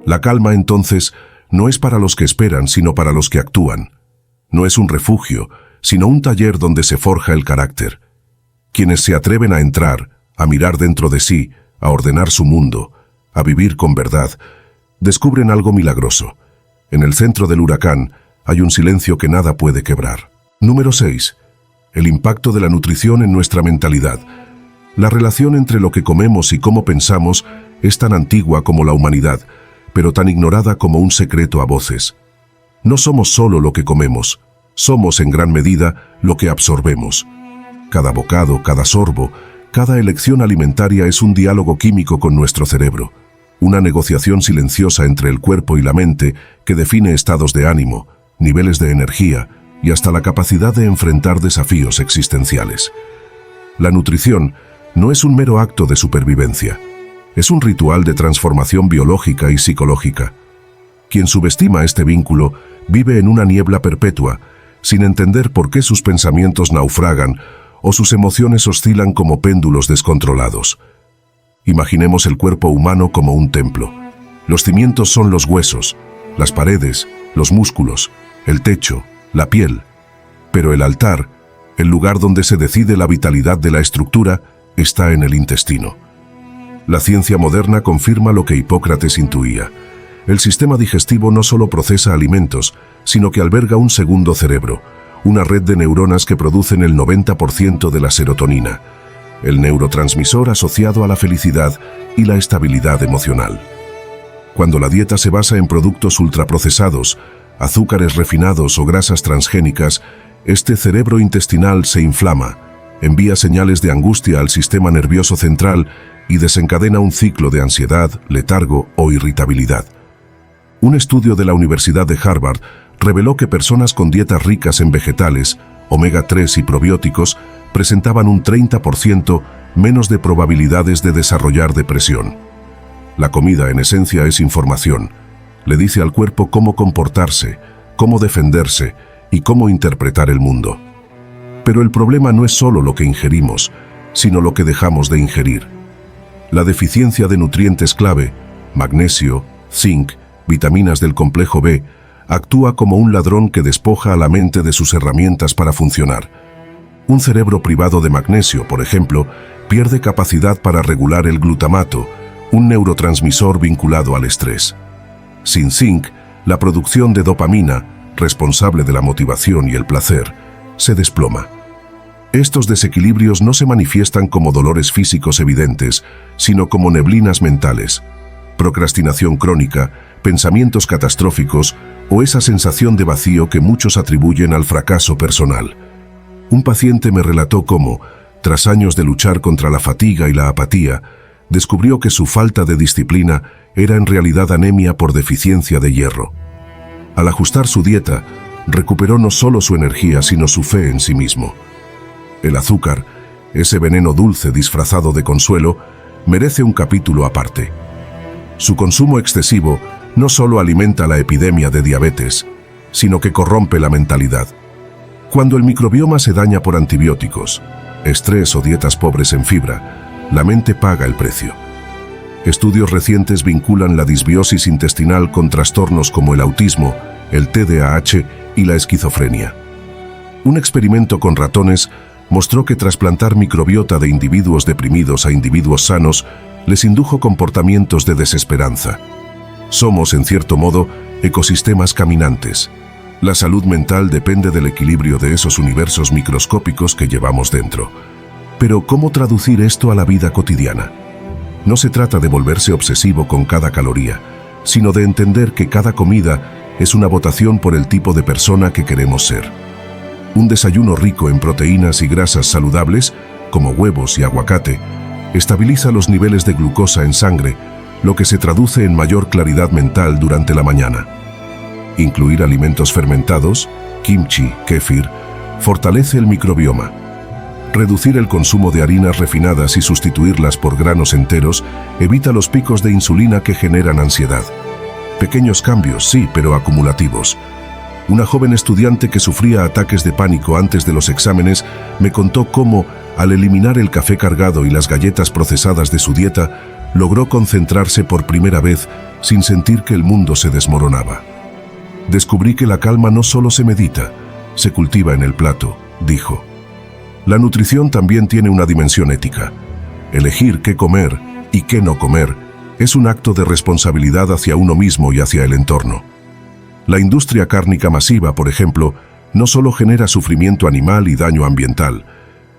La calma, entonces, no es para los que esperan, sino para los que actúan. No es un refugio, sino un taller donde se forja el carácter. Quienes se atreven a entrar, a mirar dentro de sí, a ordenar su mundo, a vivir con verdad, descubren algo milagroso. En el centro del huracán hay un silencio que nada puede quebrar. Número 6. El impacto de la nutrición en nuestra mentalidad. La relación entre lo que comemos y cómo pensamos es tan antigua como la humanidad, pero tan ignorada como un secreto a voces. No somos solo lo que comemos, somos en gran medida lo que absorbemos. Cada bocado, cada sorbo, cada elección alimentaria es un diálogo químico con nuestro cerebro, una negociación silenciosa entre el cuerpo y la mente que define estados de ánimo, niveles de energía y hasta la capacidad de enfrentar desafíos existenciales. La nutrición no es un mero acto de supervivencia, es un ritual de transformación biológica y psicológica. Quien subestima este vínculo vive en una niebla perpetua, sin entender por qué sus pensamientos naufragan o sus emociones oscilan como péndulos descontrolados. Imaginemos el cuerpo humano como un templo. Los cimientos son los huesos, las paredes, los músculos, el techo, la piel. Pero el altar, el lugar donde se decide la vitalidad de la estructura, está en el intestino. La ciencia moderna confirma lo que Hipócrates intuía. El sistema digestivo no solo procesa alimentos, sino que alberga un segundo cerebro, una red de neuronas que producen el 90% de la serotonina, el neurotransmisor asociado a la felicidad y la estabilidad emocional. Cuando la dieta se basa en productos ultraprocesados, azúcares refinados o grasas transgénicas, este cerebro intestinal se inflama, envía señales de angustia al sistema nervioso central y desencadena un ciclo de ansiedad, letargo o irritabilidad. Un estudio de la Universidad de Harvard reveló que personas con dietas ricas en vegetales, omega 3 y probióticos presentaban un 30% menos de probabilidades de desarrollar depresión. La comida, en esencia, es información. Le dice al cuerpo cómo comportarse, cómo defenderse y cómo interpretar el mundo. Pero el problema no es solo lo que ingerimos, sino lo que dejamos de ingerir. La deficiencia de nutrientes clave, magnesio, zinc, vitaminas del complejo B, actúa como un ladrón que despoja a la mente de sus herramientas para funcionar. Un cerebro privado de magnesio, por ejemplo, pierde capacidad para regular el glutamato, un neurotransmisor vinculado al estrés. Sin zinc, la producción de dopamina, responsable de la motivación y el placer, se desploma. Estos desequilibrios no se manifiestan como dolores físicos evidentes, sino como neblinas mentales, procrastinación crónica, pensamientos catastróficos o esa sensación de vacío que muchos atribuyen al fracaso personal. Un paciente me relató cómo, tras años de luchar contra la fatiga y la apatía, descubrió que su falta de disciplina era en realidad anemia por deficiencia de hierro. Al ajustar su dieta, recuperó no solo su energía, sino su fe en sí mismo. El azúcar, ese veneno dulce disfrazado de consuelo, merece un capítulo aparte. Su consumo excesivo no solo alimenta la epidemia de diabetes, sino que corrompe la mentalidad. Cuando el microbioma se daña por antibióticos, estrés o dietas pobres en fibra, la mente paga el precio. Estudios recientes vinculan la disbiosis intestinal con trastornos como el autismo, el TDAH y la esquizofrenia. Un experimento con ratones mostró que trasplantar microbiota de individuos deprimidos a individuos sanos les indujo comportamientos de desesperanza. Somos, en cierto modo, ecosistemas caminantes. La salud mental depende del equilibrio de esos universos microscópicos que llevamos dentro. Pero, ¿cómo traducir esto a la vida cotidiana? No se trata de volverse obsesivo con cada caloría, sino de entender que cada comida es una votación por el tipo de persona que queremos ser. Un desayuno rico en proteínas y grasas saludables, como huevos y aguacate, estabiliza los niveles de glucosa en sangre, lo que se traduce en mayor claridad mental durante la mañana. Incluir alimentos fermentados, kimchi, kéfir, fortalece el microbioma. Reducir el consumo de harinas refinadas y sustituirlas por granos enteros evita los picos de insulina que generan ansiedad. Pequeños cambios, sí, pero acumulativos. Una joven estudiante que sufría ataques de pánico antes de los exámenes me contó cómo, al eliminar el café cargado y las galletas procesadas de su dieta, logró concentrarse por primera vez sin sentir que el mundo se desmoronaba. Descubrí que la calma no solo se medita, se cultiva en el plato, dijo. La nutrición también tiene una dimensión ética. Elegir qué comer y qué no comer es un acto de responsabilidad hacia uno mismo y hacia el entorno. La industria cárnica masiva, por ejemplo, no solo genera sufrimiento animal y daño ambiental,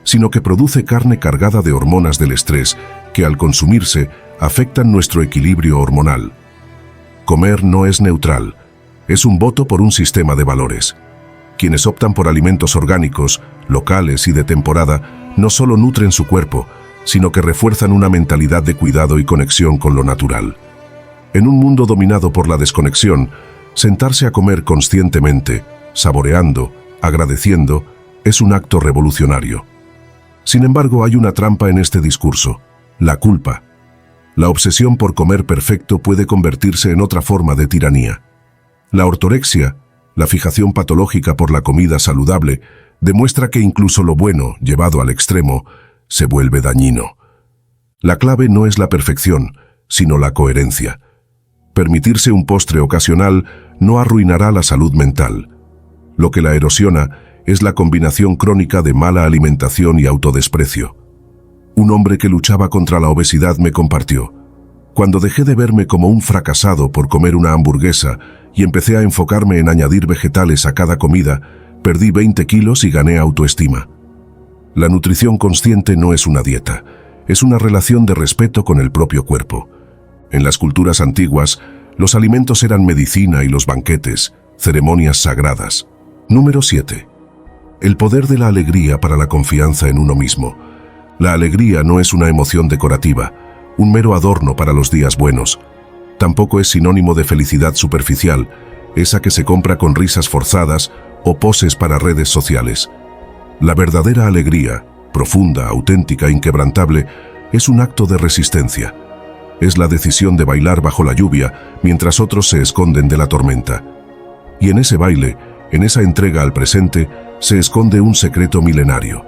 sino que produce carne cargada de hormonas del estrés que, al consumirse, afectan nuestro equilibrio hormonal. Comer no es neutral, es un voto por un sistema de valores. Quienes optan por alimentos orgánicos, locales y de temporada, no solo nutren su cuerpo, sino que refuerzan una mentalidad de cuidado y conexión con lo natural. En un mundo dominado por la desconexión, sentarse a comer conscientemente, saboreando, agradeciendo, es un acto revolucionario. Sin embargo, hay una trampa en este discurso: la culpa. La obsesión por comer perfecto puede convertirse en otra forma de tiranía. La ortorexia, la fijación patológica por la comida saludable, demuestra que incluso lo bueno, llevado al extremo, se vuelve dañino. La clave no es la perfección, sino la coherencia. Permitirse un postre ocasional no arruinará la salud mental. Lo que la erosiona es la combinación crónica de mala alimentación y autodesprecio. Un hombre que luchaba contra la obesidad me compartió: cuando dejé de verme como un fracasado por comer una hamburguesa y empecé a enfocarme en añadir vegetales a cada comida, perdí 20 kilos y gané autoestima. La nutrición consciente no es una dieta, es una relación de respeto con el propio cuerpo. En las culturas antiguas, los alimentos eran medicina y los banquetes, ceremonias sagradas. Número 7. El poder de la alegría para la confianza en uno mismo. La alegría no es una emoción decorativa, un mero adorno para los días buenos. Tampoco es sinónimo de felicidad superficial, esa que se compra con risas forzadas o poses para redes sociales. La verdadera alegría, profunda, auténtica, inquebrantable, es un acto de resistencia. Es la decisión de bailar bajo la lluvia mientras otros se esconden de la tormenta. Y en ese baile, en esa entrega al presente, se esconde un secreto milenario.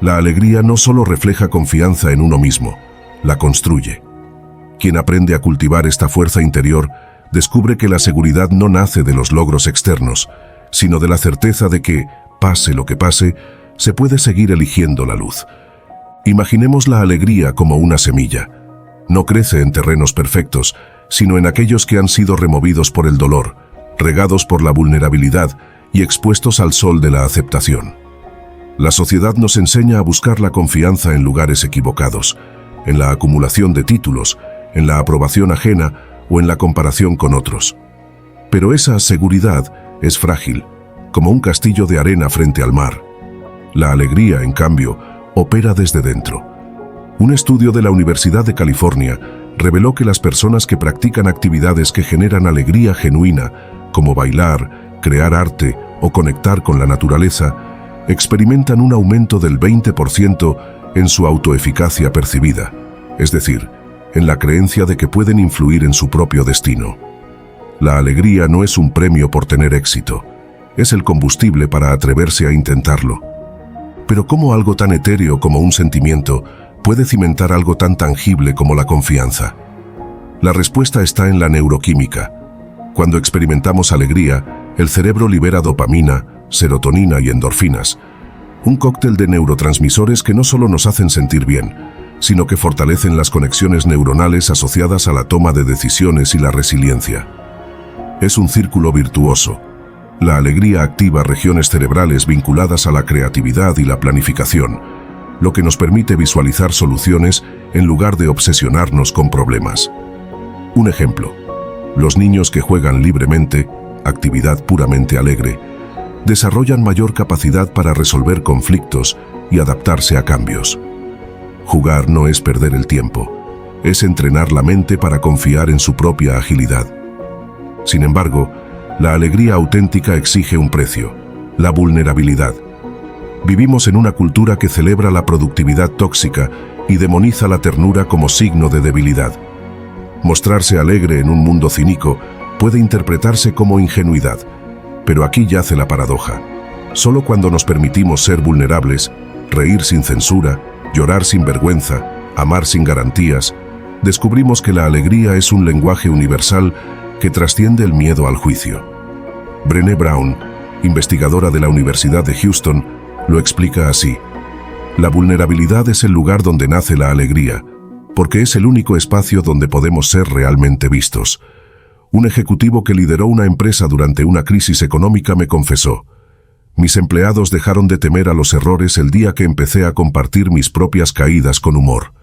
La alegría no solo refleja confianza en uno mismo, la construye. Quien aprende a cultivar esta fuerza interior descubre que la seguridad no nace de los logros externos, sino de la certeza de que, pase lo que pase, se puede seguir eligiendo la luz. Imaginemos la alegría como una semilla. No crece en terrenos perfectos, sino en aquellos que han sido removidos por el dolor, regados por la vulnerabilidad y expuestos al sol de la aceptación. La sociedad nos enseña a buscar la confianza en lugares equivocados, en la acumulación de títulos, en la aprobación ajena o en la comparación con otros. Pero esa seguridad es frágil, como un castillo de arena frente al mar. La alegría, en cambio, opera desde dentro. Un estudio de la Universidad de California reveló que las personas que practican actividades que generan alegría genuina, como bailar, crear arte o conectar con la naturaleza, experimentan un aumento del 20% en su autoeficacia percibida, es decir, en la creencia de que pueden influir en su propio destino. La alegría no es un premio por tener éxito, es el combustible para atreverse a intentarlo. Pero ¿cómo algo tan etéreo como un sentimiento puede cimentar algo tan tangible como la confianza? La respuesta está en la neuroquímica. Cuando experimentamos alegría, el cerebro libera dopamina, serotonina y endorfinas, un cóctel de neurotransmisores que no solo nos hacen sentir bien, sino que fortalecen las conexiones neuronales asociadas a la toma de decisiones y la resiliencia. Es un círculo virtuoso. La alegría activa regiones cerebrales vinculadas a la creatividad y la planificación, lo que nos permite visualizar soluciones en lugar de obsesionarnos con problemas. Un ejemplo: los niños que juegan libremente, actividad puramente alegre, desarrollan mayor capacidad para resolver conflictos y adaptarse a cambios. Jugar no es perder el tiempo, es entrenar la mente para confiar en su propia agilidad. Sin embargo, la alegría auténtica exige un precio: la vulnerabilidad. Vivimos en una cultura que celebra la productividad tóxica y demoniza la ternura como signo de debilidad. Mostrarse alegre en un mundo cínico puede interpretarse como ingenuidad, pero aquí yace la paradoja. Solo cuando nos permitimos ser vulnerables, reír sin censura, llorar sin vergüenza, amar sin garantías, descubrimos que la alegría es un lenguaje universal que trasciende el miedo al juicio. Brené Brown, investigadora de la Universidad de Houston, lo explica así: la vulnerabilidad es el lugar donde nace la alegría, porque es el único espacio donde podemos ser realmente vistos. Un ejecutivo que lideró una empresa durante una crisis económica me confesó: mis empleados dejaron de temer a los errores el día que empecé a compartir mis propias caídas con humor.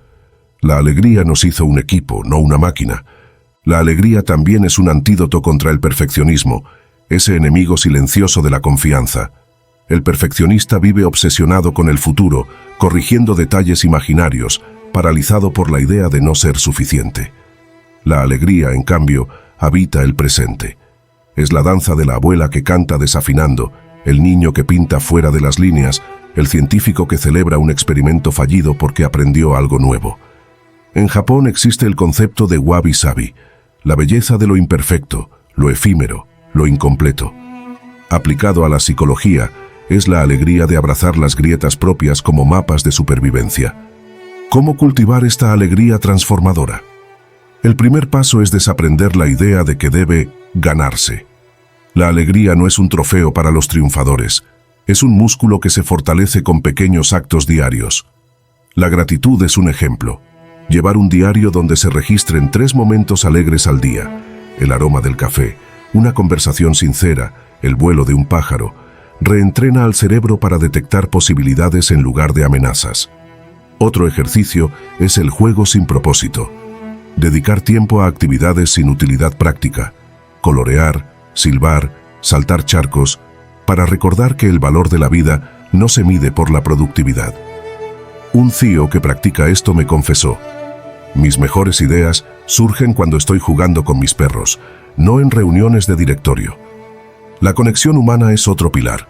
La alegría nos hizo un equipo, no una máquina. La alegría también es un antídoto contra el perfeccionismo, ese enemigo silencioso de la confianza. El perfeccionista vive obsesionado con el futuro, corrigiendo detalles imaginarios, paralizado por la idea de no ser suficiente. La alegría, en cambio, habita el presente. Es la danza de la abuela que canta desafinando, el niño que pinta fuera de las líneas, el científico que celebra un experimento fallido porque aprendió algo nuevo. En Japón existe el concepto de wabi-sabi, la belleza de lo imperfecto, lo efímero, lo incompleto. Aplicado a la psicología, es la alegría de abrazar las grietas propias como mapas de supervivencia. ¿Cómo cultivar esta alegría transformadora? El primer paso es desaprender la idea de que debe ganarse. La alegría no es un trofeo para los triunfadores, es un músculo que se fortalece con pequeños actos diarios. La gratitud es un ejemplo. Llevar un diario donde se registren 3 momentos alegres al día: el aroma del café, una conversación sincera, el vuelo de un pájaro, reentrena al cerebro para detectar posibilidades en lugar de amenazas. Otro ejercicio es el juego sin propósito. Dedicar tiempo a actividades sin utilidad práctica, colorear, silbar, saltar charcos, para recordar que el valor de la vida no se mide por la productividad. Un CEO que practica esto me confesó: mis mejores ideas surgen cuando estoy jugando con mis perros, no en reuniones de directorio. La conexión humana es otro pilar.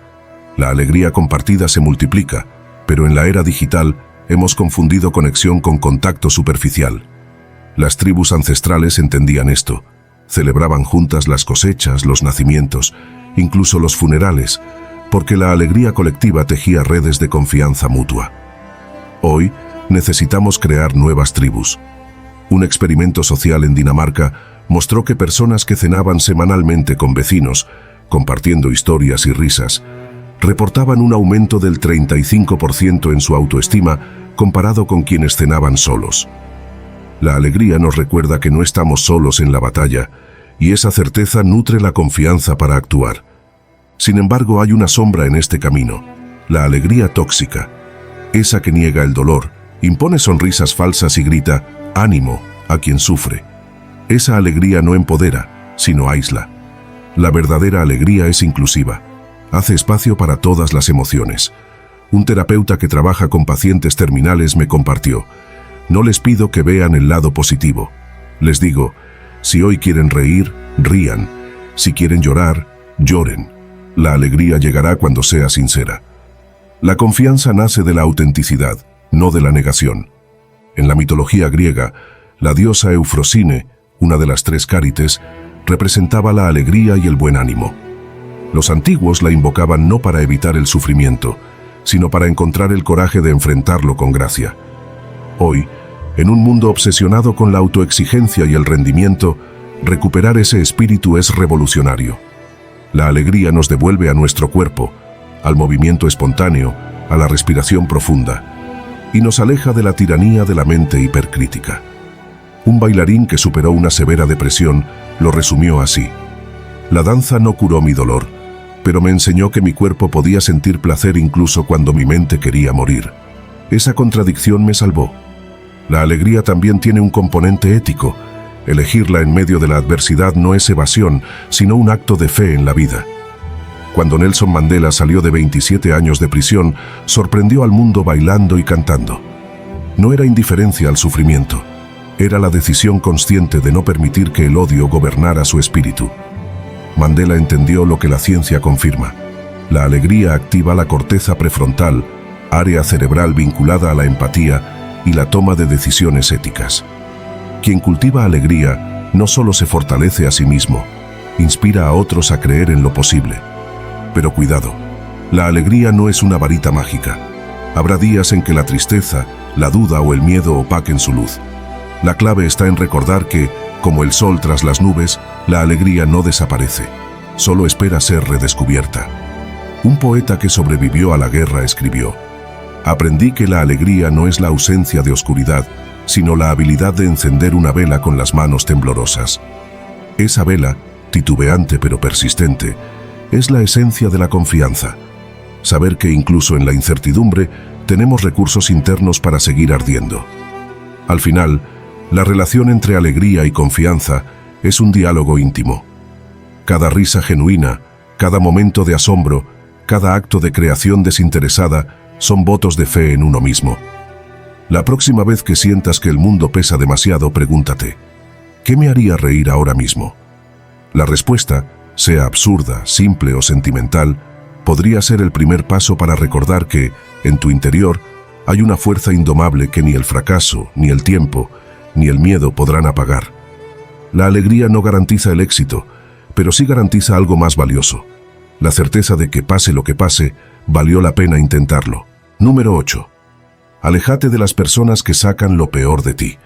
La alegría compartida se multiplica, pero en la era digital hemos confundido conexión con contacto superficial. Las tribus ancestrales entendían esto. Celebraban juntas las cosechas, los nacimientos, incluso los funerales, porque la alegría colectiva tejía redes de confianza mutua. Hoy necesitamos crear nuevas tribus. Un experimento social en Dinamarca mostró que personas que cenaban semanalmente con vecinos, compartiendo historias y risas, reportaban un aumento del 35% en su autoestima comparado con quienes cenaban solos. La alegría nos recuerda que no estamos solos en la batalla, y esa certeza nutre la confianza para actuar. Sin embargo, hay una sombra en este camino: la alegría tóxica, esa que niega el dolor, impone sonrisas falsas y grita «ánimo» a quien sufre. Esa alegría no empodera, sino aísla. La verdadera alegría es inclusiva. Hace espacio para todas las emociones. Un terapeuta que trabaja con pacientes terminales me compartió: no les pido que vean el lado positivo. Les digo, si hoy quieren reír, rían. Si quieren llorar, lloren. La alegría llegará cuando sea sincera. La confianza nace de la autenticidad, no de la negación. En la mitología griega, la diosa Eufrosine, una de las 3 Cárites, representaba la alegría y el buen ánimo. Los antiguos la invocaban no para evitar el sufrimiento, sino para encontrar el coraje de enfrentarlo con gracia. Hoy, en un mundo obsesionado con la autoexigencia y el rendimiento, recuperar ese espíritu es revolucionario. La alegría nos devuelve a nuestro cuerpo, al movimiento espontáneo, a la respiración profunda, y nos aleja de la tiranía de la mente hipercrítica. Un bailarín que superó una severa depresión lo resumió así: la danza no curó mi dolor, pero me enseñó que mi cuerpo podía sentir placer incluso cuando mi mente quería morir. Esa contradicción me salvó. La alegría también tiene un componente ético. Elegirla en medio de la adversidad no es evasión, sino un acto de fe en la vida. Cuando Nelson Mandela salió de 27 años de prisión, sorprendió al mundo bailando y cantando. No era indiferencia al sufrimiento, era la decisión consciente de no permitir que el odio gobernara su espíritu. Mandela entendió lo que la ciencia confirma. La alegría activa la corteza prefrontal, área cerebral vinculada a la empatía y la toma de decisiones éticas. Quien cultiva alegría no solo se fortalece a sí mismo, inspira a otros a creer en lo posible. Pero cuidado, la alegría no es una varita mágica. Habrá días en que la tristeza, la duda o el miedo opaquen su luz. La clave está en recordar que, como el sol tras las nubes, la alegría no desaparece, solo espera ser redescubierta. Un poeta que sobrevivió a la guerra escribió: «Aprendí que la alegría no es la ausencia de oscuridad, sino la habilidad de encender una vela con las manos temblorosas». Esa vela, titubeante pero persistente, es la esencia de la confianza. Saber que incluso en la incertidumbre tenemos recursos internos para seguir ardiendo. Al final, la relación entre alegría y confianza es un diálogo íntimo. Cada risa genuina, cada momento de asombro, cada acto de creación desinteresada son votos de fe en uno mismo. La próxima vez que sientas que el mundo pesa demasiado, pregúntate: ¿qué me haría reír ahora mismo? La respuesta, sea absurda, simple o sentimental, podría ser el primer paso para recordar que, en tu interior, hay una fuerza indomable que ni el fracaso, ni el tiempo, ni el miedo podrán apagar. La alegría no garantiza el éxito, pero sí garantiza algo más valioso: la certeza de que pase lo que pase, valió la pena intentarlo. Número 8. Aléjate de las personas que sacan lo peor de ti.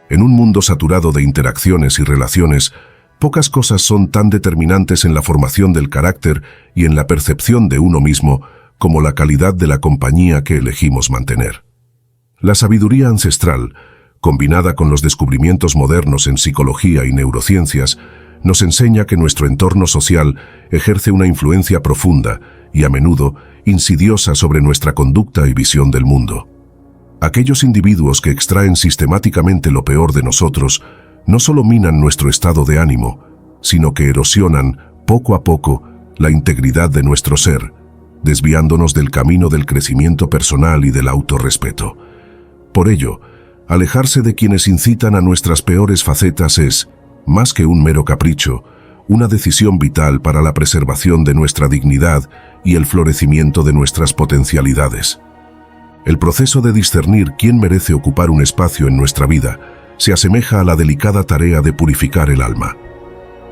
En un mundo saturado de interacciones y relaciones, pocas cosas son tan determinantes en la formación del carácter y en la percepción de uno mismo como la calidad de la compañía que elegimos mantener. La sabiduría ancestral, combinada con los descubrimientos modernos en psicología y neurociencias, nos enseña que nuestro entorno social ejerce una influencia profunda y a menudo insidiosa sobre nuestra conducta y visión del mundo. Aquellos individuos que extraen sistemáticamente lo peor de nosotros no solo minan nuestro estado de ánimo, sino que erosionan, poco a poco, la integridad de nuestro ser, desviándonos del camino del crecimiento personal y del autorrespeto. Por ello, alejarse de quienes incitan a nuestras peores facetas es, más que un mero capricho, una decisión vital para la preservación de nuestra dignidad y el florecimiento de nuestras potencialidades. El proceso de discernir quién merece ocupar un espacio en nuestra vida se asemeja a la delicada tarea de purificar el alma.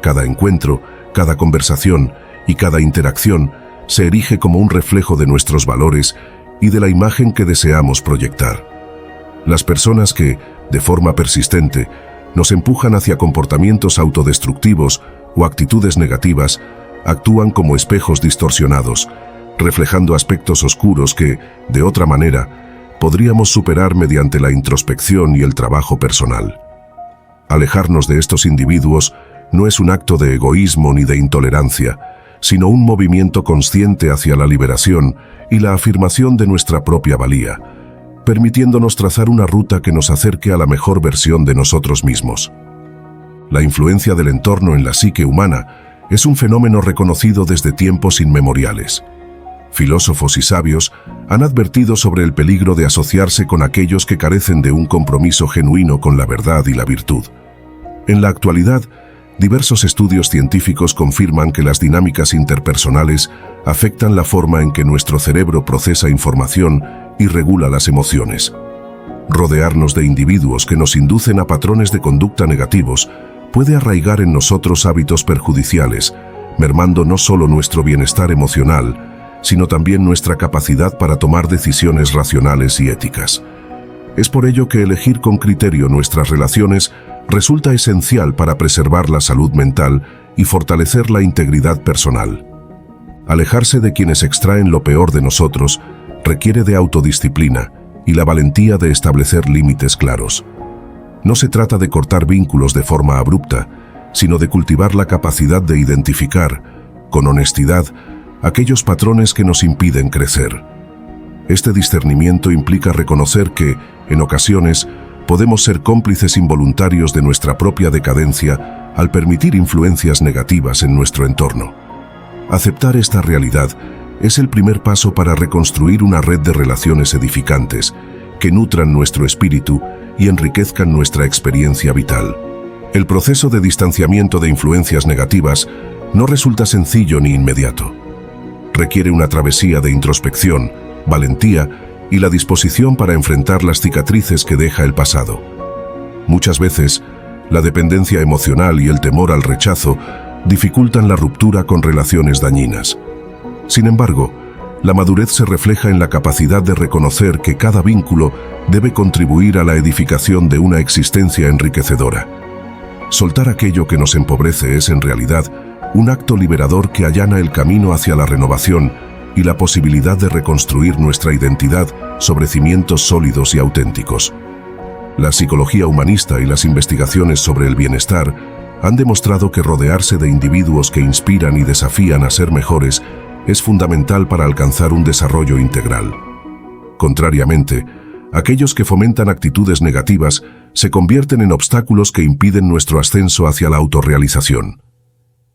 Cada encuentro, cada conversación y cada interacción se erige como un reflejo de nuestros valores y de la imagen que deseamos proyectar. Las personas que, de forma persistente, nos empujan hacia comportamientos autodestructivos o actitudes negativas, actúan como espejos distorsionados, reflejando aspectos oscuros que, de otra manera, podríamos superar mediante la introspección y el trabajo personal. Alejarnos de estos individuos no es un acto de egoísmo ni de intolerancia, sino un movimiento consciente hacia la liberación y la afirmación de nuestra propia valía, permitiéndonos trazar una ruta que nos acerque a la mejor versión de nosotros mismos. La influencia del entorno en la psique humana es un fenómeno reconocido desde tiempos inmemoriales. Filósofos y sabios han advertido sobre el peligro de asociarse con aquellos que carecen de un compromiso genuino con la verdad y la virtud. En la actualidad, diversos estudios científicos confirman que las dinámicas interpersonales afectan la forma en que nuestro cerebro procesa información y regula las emociones. Rodearnos de individuos que nos inducen a patrones de conducta negativos puede arraigar en nosotros hábitos perjudiciales, mermando no solo nuestro bienestar emocional, sino también nuestra capacidad para tomar decisiones racionales y éticas. Es por ello que elegir con criterio nuestras relaciones resulta esencial para preservar la salud mental y fortalecer la integridad personal. Alejarse de quienes extraen lo peor de nosotros requiere de autodisciplina y la valentía de establecer límites claros. No se trata de cortar vínculos de forma abrupta, sino de cultivar la capacidad de identificar, con honestidad, aquellos patrones que nos impiden crecer. Este discernimiento implica reconocer que, en ocasiones, podemos ser cómplices involuntarios de nuestra propia decadencia al permitir influencias negativas en nuestro entorno. Aceptar esta realidad es el primer paso para reconstruir una red de relaciones edificantes que nutran nuestro espíritu y enriquezcan nuestra experiencia vital. El proceso de distanciamiento de influencias negativas no resulta sencillo ni inmediato. Requiere una travesía de introspección, valentía y la disposición para enfrentar las cicatrices que deja el pasado. Muchas veces, la dependencia emocional y el temor al rechazo dificultan la ruptura con relaciones dañinas. Sin embargo, la madurez se refleja en la capacidad de reconocer que cada vínculo debe contribuir a la edificación de una existencia enriquecedora. Soltar aquello que nos empobrece es, en realidad, un acto liberador que allana el camino hacia la renovación y la posibilidad de reconstruir nuestra identidad sobre cimientos sólidos y auténticos. La psicología humanista y las investigaciones sobre el bienestar han demostrado que rodearse de individuos que inspiran y desafían a ser mejores es fundamental para alcanzar un desarrollo integral. Contrariamente, aquellos que fomentan actitudes negativas se convierten en obstáculos que impiden nuestro ascenso hacia la autorrealización.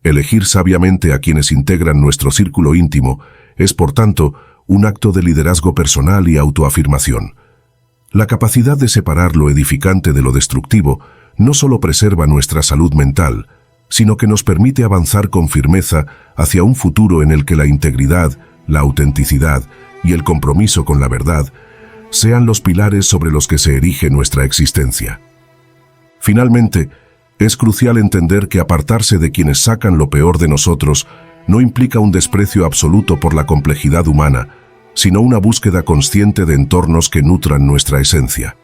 Elegir sabiamente a quienes integran nuestro círculo íntimo es, por tanto, un acto de liderazgo personal y autoafirmación. La capacidad de separar lo edificante de lo destructivo no solo preserva nuestra salud mental, sino que nos permite avanzar con firmeza hacia un futuro en el que la integridad, la autenticidad y el compromiso con la verdad sean los pilares sobre los que se erige nuestra existencia. Finalmente, es crucial entender que apartarse de quienes sacan lo peor de nosotros no implica un desprecio absoluto por la complejidad humana, sino una búsqueda consciente de entornos que nutran nuestra esencia.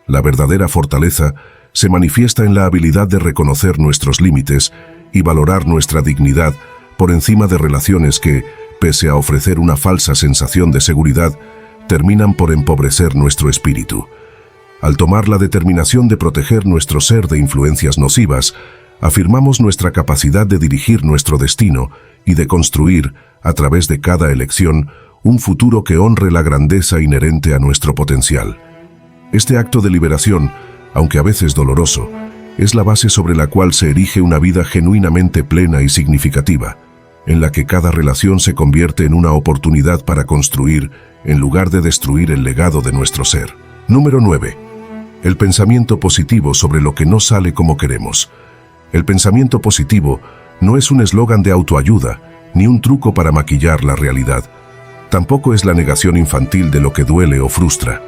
La verdadera fortaleza se manifiesta en la habilidad de reconocer nuestros límites y valorar nuestra dignidad por encima de relaciones que, pese a ofrecer una falsa sensación de seguridad, terminan por empobrecer nuestro espíritu. Al tomar la determinación de proteger nuestro ser de influencias nocivas, afirmamos nuestra capacidad de dirigir nuestro destino y de construir, a través de cada elección, un futuro que honre la grandeza inherente a nuestro potencial. Este acto de liberación, aunque a veces doloroso, es la base sobre la cual se erige una vida genuinamente plena y significativa, en la que cada relación se convierte en una oportunidad para construir, en lugar de destruir el legado de nuestro ser. Número 9. El pensamiento positivo sobre lo que no sale como queremos. El pensamiento positivo no es un eslogan de autoayuda, ni un truco para maquillar la realidad. Tampoco es la negación infantil de lo que duele o frustra.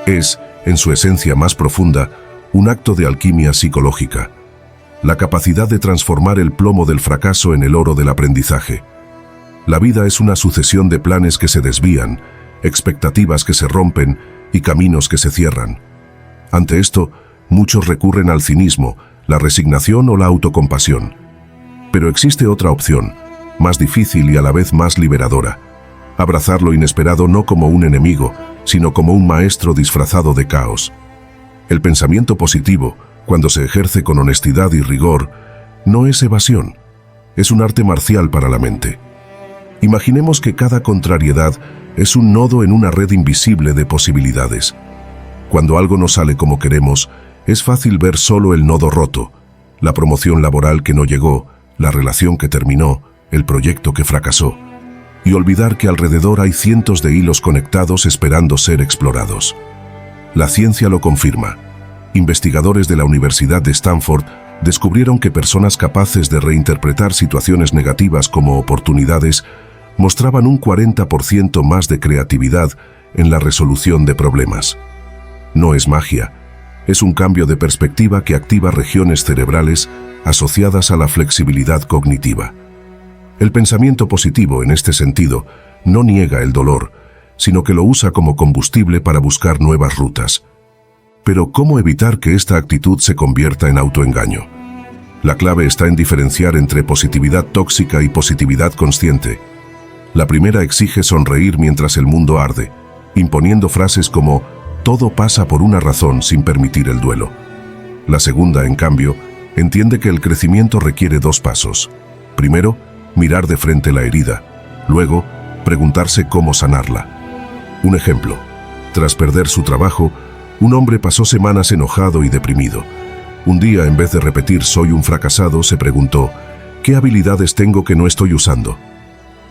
Es, en su esencia más profunda, un acto de alquimia psicológica. La capacidad de transformar el plomo del fracaso en el oro del aprendizaje. La vida es una sucesión de planes que se desvían, expectativas que se rompen y caminos que se cierran. Ante esto, muchos recurren al cinismo, la resignación o la autocompasión. Pero existe otra opción, más difícil y a la vez más liberadora: abrazar lo inesperado no como un enemigo, sino como un maestro disfrazado de caos. El pensamiento positivo, cuando se ejerce con honestidad y rigor, no es evasión, es un arte marcial para la mente. Imaginemos que cada contrariedad es un nodo en una red invisible de posibilidades. Cuando algo no sale como queremos, es fácil ver solo el nodo roto, la promoción laboral que no llegó, la relación que terminó, el proyecto que fracasó, y olvidar que alrededor hay cientos de hilos conectados esperando ser explorados. La ciencia lo confirma. Investigadores de la Universidad de Stanford descubrieron que personas capaces de reinterpretar situaciones negativas como oportunidades mostraban un 40% más de creatividad en la resolución de problemas. No es magia, es un cambio de perspectiva que activa regiones cerebrales asociadas a la flexibilidad cognitiva. El pensamiento positivo, en este sentido, no niega el dolor, sino que lo usa como combustible para buscar nuevas rutas. Pero ¿cómo evitar que esta actitud se convierta en autoengaño? La clave está en diferenciar entre positividad tóxica y positividad consciente. La primera exige sonreír mientras el mundo arde, imponiendo frases como «todo pasa por una razón» sin permitir el duelo. La segunda, en cambio, entiende que el crecimiento requiere dos pasos. Primero, mirar de frente la herida. Luego, preguntarse cómo sanarla. Un ejemplo: tras perder su trabajo, un hombre pasó semanas enojado y deprimido. Un día, en vez de repetir «soy un fracasado», se preguntó «¿qué habilidades tengo que no estoy usando?».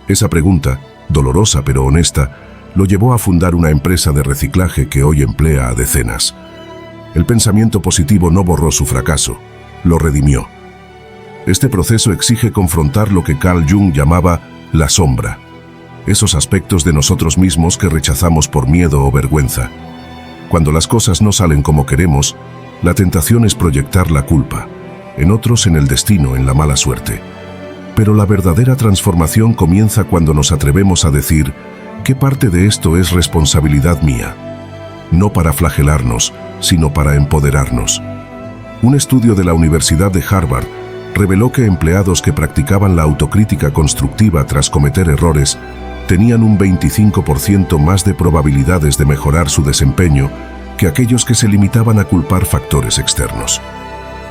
Esa pregunta, dolorosa pero honesta, lo llevó a fundar una empresa de reciclaje que hoy emplea a decenas. El pensamiento positivo no borró su fracaso, lo redimió. Este proceso exige confrontar lo que Carl Jung llamaba la sombra, esos aspectos de nosotros mismos que rechazamos por miedo o vergüenza. Cuando las cosas no salen como queremos, la tentación es proyectar la culpa, en otros, en el destino, en la mala suerte. Pero la verdadera transformación comienza cuando nos atrevemos a decir ¿qué parte de esto es responsabilidad mía? No para flagelarnos, sino para empoderarnos. Un estudio de la Universidad de Harvard reveló que empleados que practicaban la autocrítica constructiva tras cometer errores tenían un 25% más de probabilidades de mejorar su desempeño que aquellos que se limitaban a culpar factores externos.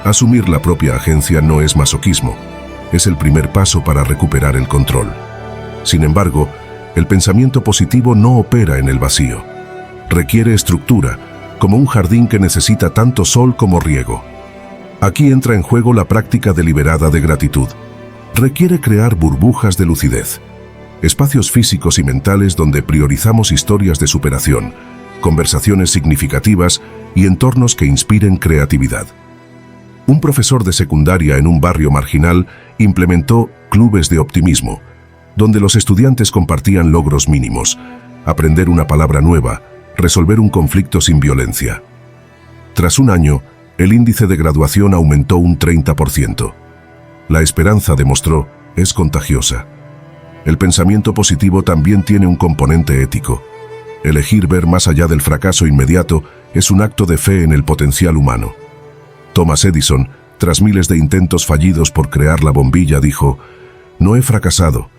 Asumir la propia agencia no es masoquismo, es el primer paso para recuperar el control. Sin embargo, el pensamiento positivo no opera en el vacío. Requiere estructura, como un jardín que necesita tanto sol como riego. Aquí entra en juego la práctica deliberada de gratitud. Requiere crear burbujas de lucidez, espacios físicos y mentales donde priorizamos historias de superación, conversaciones significativas y entornos que inspiren creatividad. Un profesor de secundaria en un barrio marginal implementó clubes de optimismo, donde los estudiantes compartían logros mínimos, aprender una palabra nueva, resolver un conflicto sin violencia. Tras un año, el índice de graduación aumentó un 30%. La esperanza, demostró, es contagiosa. El pensamiento positivo también tiene un componente ético. Elegir ver más allá del fracaso inmediato es un acto de fe en el potencial humano. Thomas Edison, tras miles de intentos fallidos por crear la bombilla, dijo: «No he fracasado.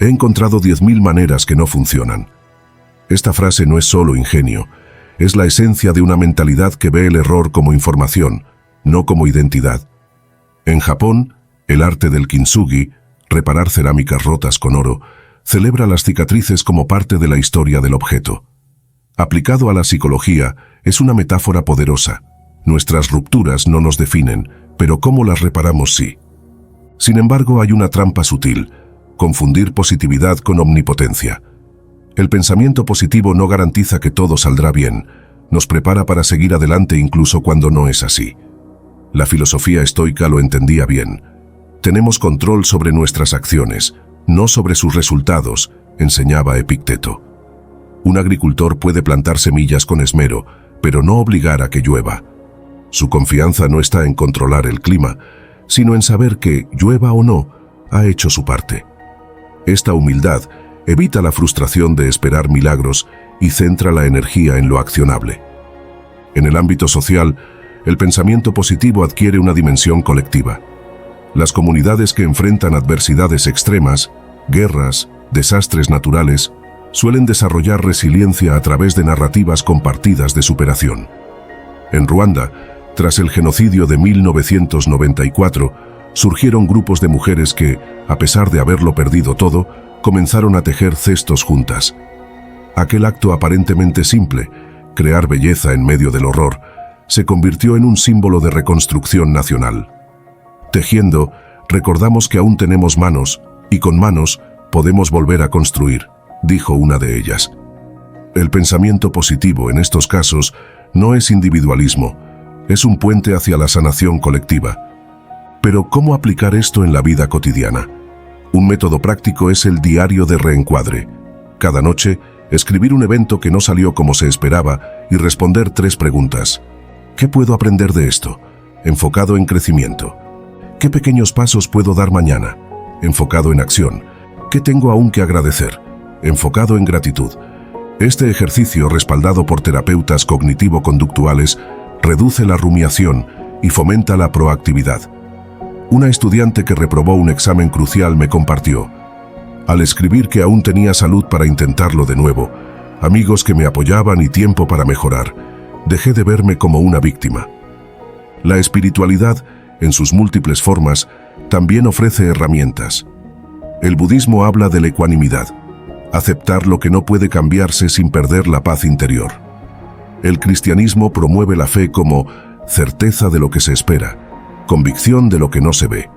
He encontrado 10.000 maneras que no funcionan». Esta frase no es solo ingenio, es la esencia de una mentalidad que ve el error como información, no como identidad. En Japón, el arte del kintsugi, reparar cerámicas rotas con oro, celebra las cicatrices como parte de la historia del objeto. Aplicado a la psicología, es una metáfora poderosa. Nuestras rupturas no nos definen, pero cómo las reparamos sí. Sin embargo, hay una trampa sutil: confundir positividad con omnipotencia. El pensamiento positivo no garantiza que todo saldrá bien, nos prepara para seguir adelante incluso cuando no es así. La filosofía estoica lo entendía bien. Tenemos control sobre nuestras acciones, no sobre sus resultados, enseñaba Epicteto. Un agricultor puede plantar semillas con esmero, pero no obligar a que llueva. Su confianza no está en controlar el clima, sino en saber que, llueva o no, ha hecho su parte. Esta humildad evita la frustración de esperar milagros y centra la energía en lo accionable. En el ámbito social, el pensamiento positivo adquiere una dimensión colectiva. Las comunidades que enfrentan adversidades extremas, guerras, desastres naturales, suelen desarrollar resiliencia a través de narrativas compartidas de superación. En Ruanda, tras el genocidio de 1994, surgieron grupos de mujeres que, a pesar de haberlo perdido todo, comenzaron a tejer cestos juntas. Aquel acto aparentemente simple, crear belleza en medio del horror, se convirtió en un símbolo de reconstrucción nacional. Tejiendo, recordamos que aún tenemos manos, y con manos podemos volver a construir, dijo una de ellas. El pensamiento positivo en estos casos no es individualismo, es un puente hacia la sanación colectiva. Pero ¿cómo aplicar esto en la vida cotidiana? Un método práctico es el diario de reencuadre. Cada noche, escribir un evento que no salió como se esperaba y responder 3 preguntas. ¿Qué puedo aprender de esto? Enfocado en crecimiento. ¿Qué pequeños pasos puedo dar mañana? Enfocado en acción. ¿Qué tengo aún que agradecer? Enfocado en gratitud. Este ejercicio, respaldado por terapeutas cognitivo-conductuales, reduce la rumiación y fomenta la proactividad. Una estudiante que reprobó un examen crucial me compartió: al escribir que aún tenía salud para intentarlo de nuevo, amigos que me apoyaban y tiempo para mejorar, dejé de verme como una víctima. La espiritualidad, en sus múltiples formas, también ofrece herramientas. El budismo habla de la ecuanimidad, aceptar lo que no puede cambiarse sin perder la paz interior. El cristianismo promueve la fe como certeza de lo que se espera, convicción de lo que no se ve.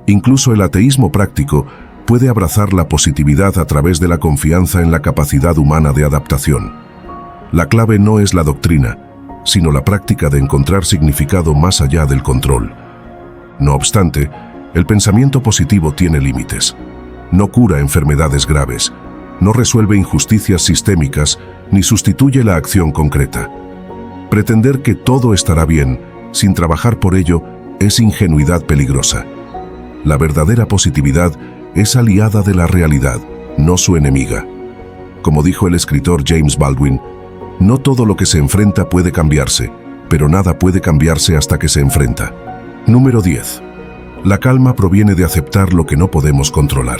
Incluso el ateísmo práctico puede abrazar la positividad a través de la confianza en la capacidad humana de adaptación. La clave no es la doctrina, sino la práctica de encontrar significado más allá del control. No obstante, el pensamiento positivo tiene límites. No cura enfermedades graves, no resuelve injusticias sistémicas, ni sustituye la acción concreta. Pretender que todo estará bien, sin trabajar por ello, es ingenuidad peligrosa. La verdadera positividad es aliada de la realidad, no su enemiga. Como dijo el escritor James Baldwin, no todo lo que se enfrenta puede cambiarse, pero nada puede cambiarse hasta que se enfrenta. Número 10. La calma proviene de aceptar lo que no podemos controlar.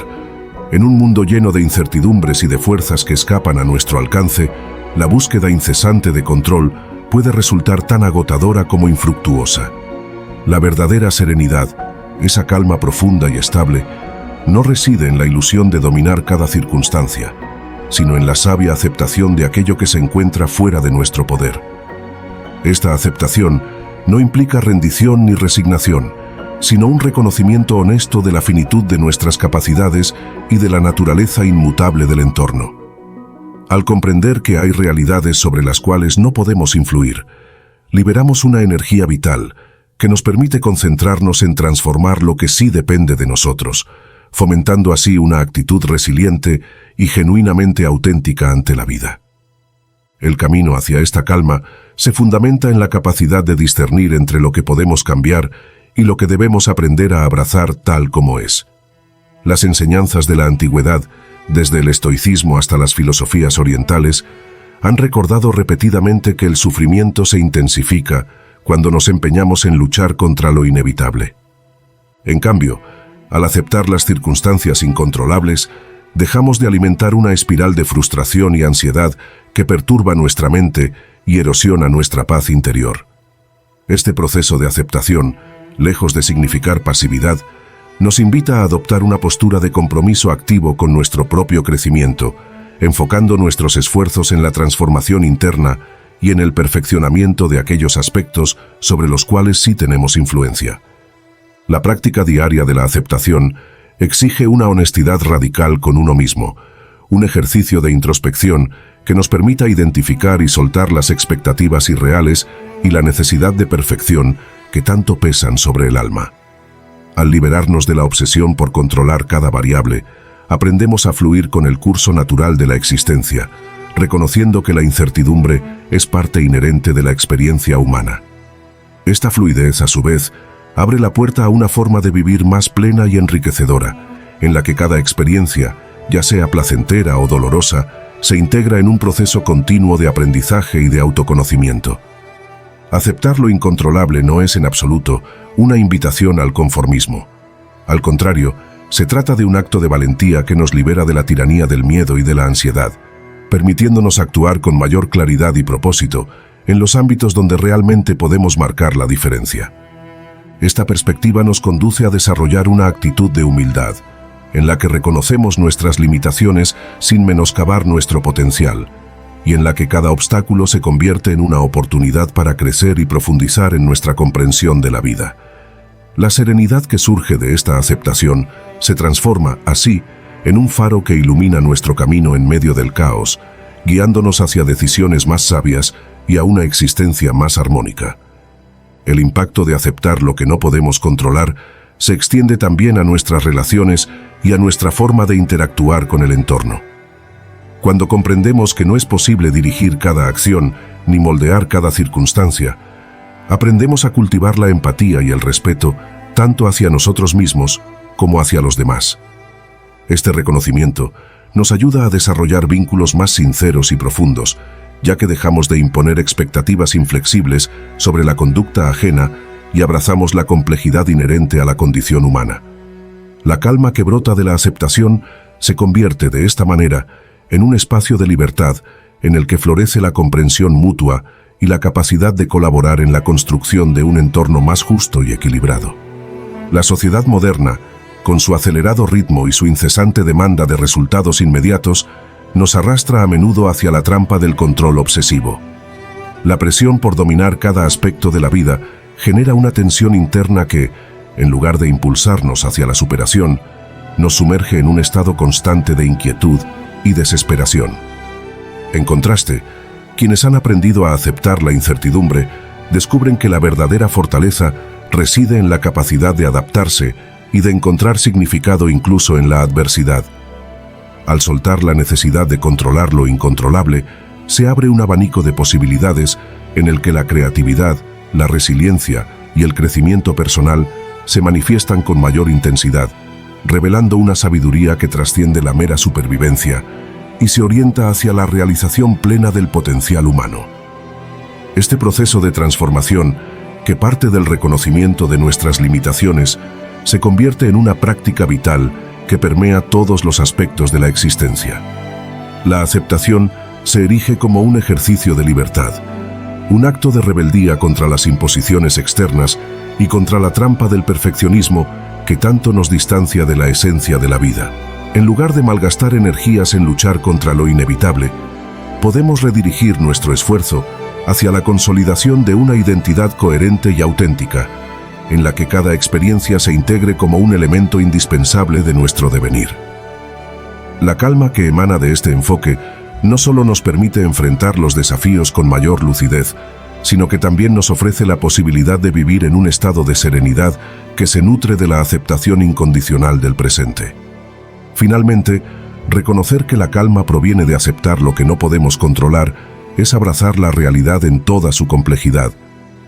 En un mundo lleno de incertidumbres y de fuerzas que escapan a nuestro alcance, la búsqueda incesante de control puede resultar tan agotadora como infructuosa. La verdadera serenidad, esa calma profunda y estable, no reside en la ilusión de dominar cada circunstancia, sino en la sabia aceptación de aquello que se encuentra fuera de nuestro poder. Esta aceptación no implica rendición ni resignación, sino un reconocimiento honesto de la finitud de nuestras capacidades y de la naturaleza inmutable del entorno. Al comprender que hay realidades sobre las cuales no podemos influir, liberamos una energía vital que nos permite concentrarnos en transformar lo que sí depende de nosotros, fomentando así una actitud resiliente y genuinamente auténtica ante la vida. El camino hacia esta calma se fundamenta en la capacidad de discernir entre lo que podemos cambiar y lo que debemos aprender a abrazar tal como es. Las enseñanzas de la antigüedad, desde el estoicismo hasta las filosofías orientales, han recordado repetidamente que el sufrimiento se intensifica cuando nos empeñamos en luchar contra lo inevitable. En cambio, al aceptar las circunstancias incontrolables, dejamos de alimentar una espiral de frustración y ansiedad que perturba nuestra mente y erosiona nuestra paz interior. Este proceso de aceptación, lejos de significar pasividad, nos invita a adoptar una postura de compromiso activo con nuestro propio crecimiento, enfocando nuestros esfuerzos en la transformación interna y en el perfeccionamiento de aquellos aspectos sobre los cuales sí tenemos influencia. La práctica diaria de la aceptación exige una honestidad radical con uno mismo, un ejercicio de introspección que nos permita identificar y soltar las expectativas irreales y la necesidad de perfección que tanto pesan sobre el alma. Al liberarnos de la obsesión por controlar cada variable, aprendemos a fluir con el curso natural de la existencia, reconociendo que la incertidumbre es parte inherente de la experiencia humana. Esta fluidez, a su vez, abre la puerta a una forma de vivir más plena y enriquecedora, en la que cada experiencia, ya sea placentera o dolorosa, se integra en un proceso continuo de aprendizaje y de autoconocimiento. Aceptar lo incontrolable no es en absoluto una invitación al conformismo. Al contrario, se trata de un acto de valentía que nos libera de la tiranía del miedo y de la ansiedad, permitiéndonos actuar con mayor claridad y propósito en los ámbitos donde realmente podemos marcar la diferencia. Esta perspectiva nos conduce a desarrollar una actitud de humildad, en la que reconocemos nuestras limitaciones sin menoscabar nuestro potencial, y en la que cada obstáculo se convierte en una oportunidad para crecer y profundizar en nuestra comprensión de la vida. La serenidad que surge de esta aceptación se transforma, así, en un faro que ilumina nuestro camino en medio del caos, guiándonos hacia decisiones más sabias y a una existencia más armónica. El impacto de aceptar lo que no podemos controlar se extiende también a nuestras relaciones y a nuestra forma de interactuar con el entorno. Cuando comprendemos que no es posible dirigir cada acción ni moldear cada circunstancia, aprendemos a cultivar la empatía y el respeto tanto hacia nosotros mismos como hacia los demás. Este reconocimiento nos ayuda a desarrollar vínculos más sinceros y profundos, ya que dejamos de imponer expectativas inflexibles sobre la conducta ajena y abrazamos la complejidad inherente a la condición humana. La calma que brota de la aceptación se convierte de esta manera en un espacio de libertad en el que florece la comprensión mutua y la capacidad de colaborar en la construcción de un entorno más justo y equilibrado. La sociedad moderna, con su acelerado ritmo y su incesante demanda de resultados inmediatos, nos arrastra a menudo hacia la trampa del control obsesivo. La presión por dominar cada aspecto de la vida genera una tensión interna que, en lugar de impulsarnos hacia la superación, nos sumerge en un estado constante de inquietud y desesperación. En contraste, quienes han aprendido a aceptar la incertidumbre descubren que la verdadera fortaleza reside en la capacidad de adaptarse y de encontrar significado incluso en la adversidad. Al soltar la necesidad de controlar lo incontrolable, se abre un abanico de posibilidades en el que la creatividad, la resiliencia y el crecimiento personal se manifiestan con mayor intensidad, revelando una sabiduría que trasciende la mera supervivencia y se orienta hacia la realización plena del potencial humano. Este proceso de transformación, que parte del reconocimiento de nuestras limitaciones, se convierte en una práctica vital que permea todos los aspectos de la existencia. La aceptación se erige como un ejercicio de libertad, un acto de rebeldía contra las imposiciones externas y contra la trampa del perfeccionismo que tanto nos distancia de la esencia de la vida. En lugar de malgastar energías en luchar contra lo inevitable, podemos redirigir nuestro esfuerzo hacia la consolidación de una identidad coherente y auténtica, en la que cada experiencia se integre como un elemento indispensable de nuestro devenir. La calma que emana de este enfoque no solo nos permite enfrentar los desafíos con mayor lucidez, sino que también nos ofrece la posibilidad de vivir en un estado de serenidad que se nutre de la aceptación incondicional del presente. Finalmente, reconocer que la calma proviene de aceptar lo que no podemos controlar es abrazar la realidad en toda su complejidad,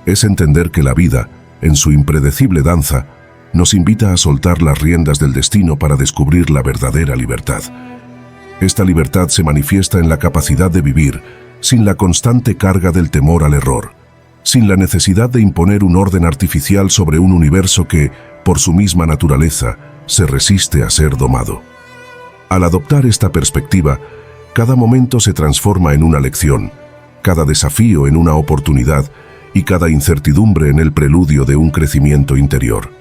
es entender que la vida, en su impredecible danza, nos invita a soltar las riendas del destino para descubrir la verdadera libertad. Esta libertad se manifiesta en la capacidad de vivir sin la constante carga del temor al error, sin la necesidad de imponer un orden artificial sobre un universo que, por su misma naturaleza, se resiste a ser domado. Al adoptar esta perspectiva, cada momento se transforma en una lección, cada desafío en una oportunidad y cada incertidumbre en el preludio de un crecimiento interior.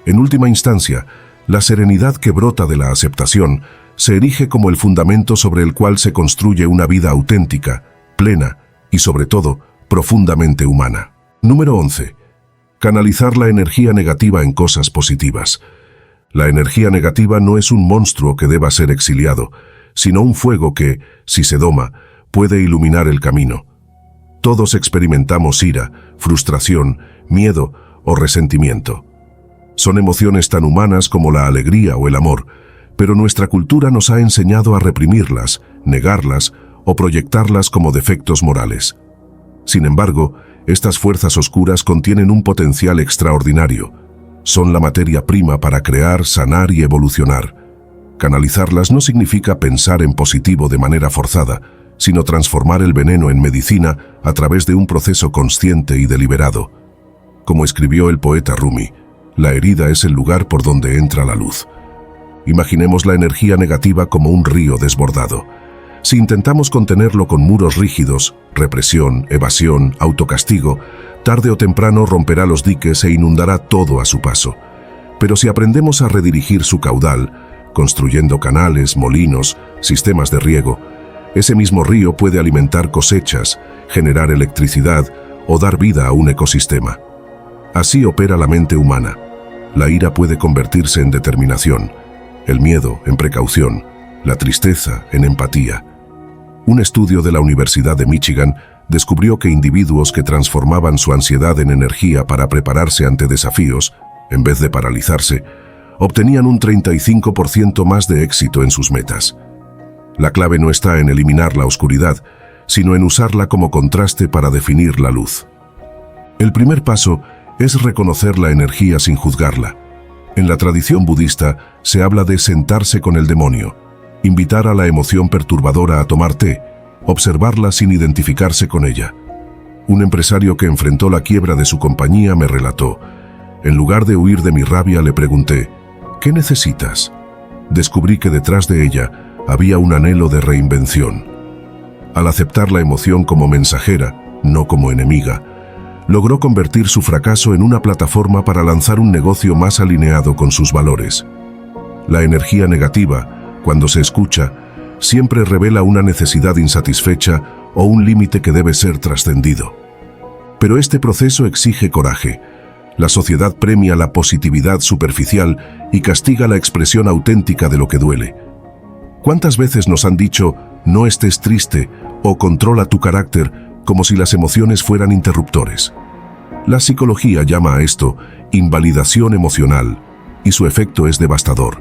En última instancia, la serenidad que brota de la aceptación se erige como el fundamento sobre el cual se construye una vida auténtica, plena y, sobre todo, profundamente humana. Número 11. Canalizar la energía negativa en cosas positivas. La energía negativa no es un monstruo que deba ser exiliado, sino un fuego que, si se doma, puede iluminar el camino. Todos experimentamos ira, frustración, miedo o resentimiento. Son emociones tan humanas como la alegría o el amor, pero nuestra cultura nos ha enseñado a reprimirlas, negarlas o proyectarlas como defectos morales. Sin embargo, estas fuerzas oscuras contienen un potencial extraordinario. Son la materia prima para crear, sanar y evolucionar. Canalizarlas no significa pensar en positivo de manera forzada, sino transformar el veneno en medicina a través de un proceso consciente y deliberado. Como escribió el poeta Rumi, la herida es el lugar por donde entra la luz. Imaginemos la energía negativa como un río desbordado. Si intentamos contenerlo con muros rígidos, represión, evasión, autocastigo, tarde o temprano romperá los diques e inundará todo a su paso. Pero si aprendemos a redirigir su caudal, construyendo canales, molinos, sistemas de riego, ese mismo río puede alimentar cosechas, generar electricidad o dar vida a un ecosistema. Así opera la mente humana. La ira puede convertirse en determinación, el miedo en precaución, la tristeza en empatía. Un estudio de la Universidad de Michigan descubrió que individuos que transformaban su ansiedad en energía para prepararse ante desafíos, en vez de paralizarse, obtenían un 35% más de éxito en sus metas. La clave no está en eliminar la oscuridad, sino en usarla como contraste para definir la luz. El primer paso es reconocer la energía sin juzgarla. En la tradición budista se habla de sentarse con el demonio, invitar a la emoción perturbadora a tomar té, observarla sin identificarse con ella. Un empresario que enfrentó la quiebra de su compañía me relató: en lugar de huir de mi rabia, le pregunté, ¿qué necesitas? Descubrí que detrás de ella había un anhelo de reinvención. Al aceptar la emoción como mensajera, no como enemiga, logró convertir su fracaso en una plataforma para lanzar un negocio más alineado con sus valores. La energía negativa, cuando se escucha, siempre revela una necesidad insatisfecha o un límite que debe ser trascendido. Pero este proceso exige coraje. La sociedad premia la positividad superficial y castiga la expresión auténtica de lo que duele. ¿Cuántas veces nos han dicho, no estés triste o controla tu carácter, como si las emociones fueran interruptores? La psicología llama a esto invalidación emocional, y su efecto es devastador.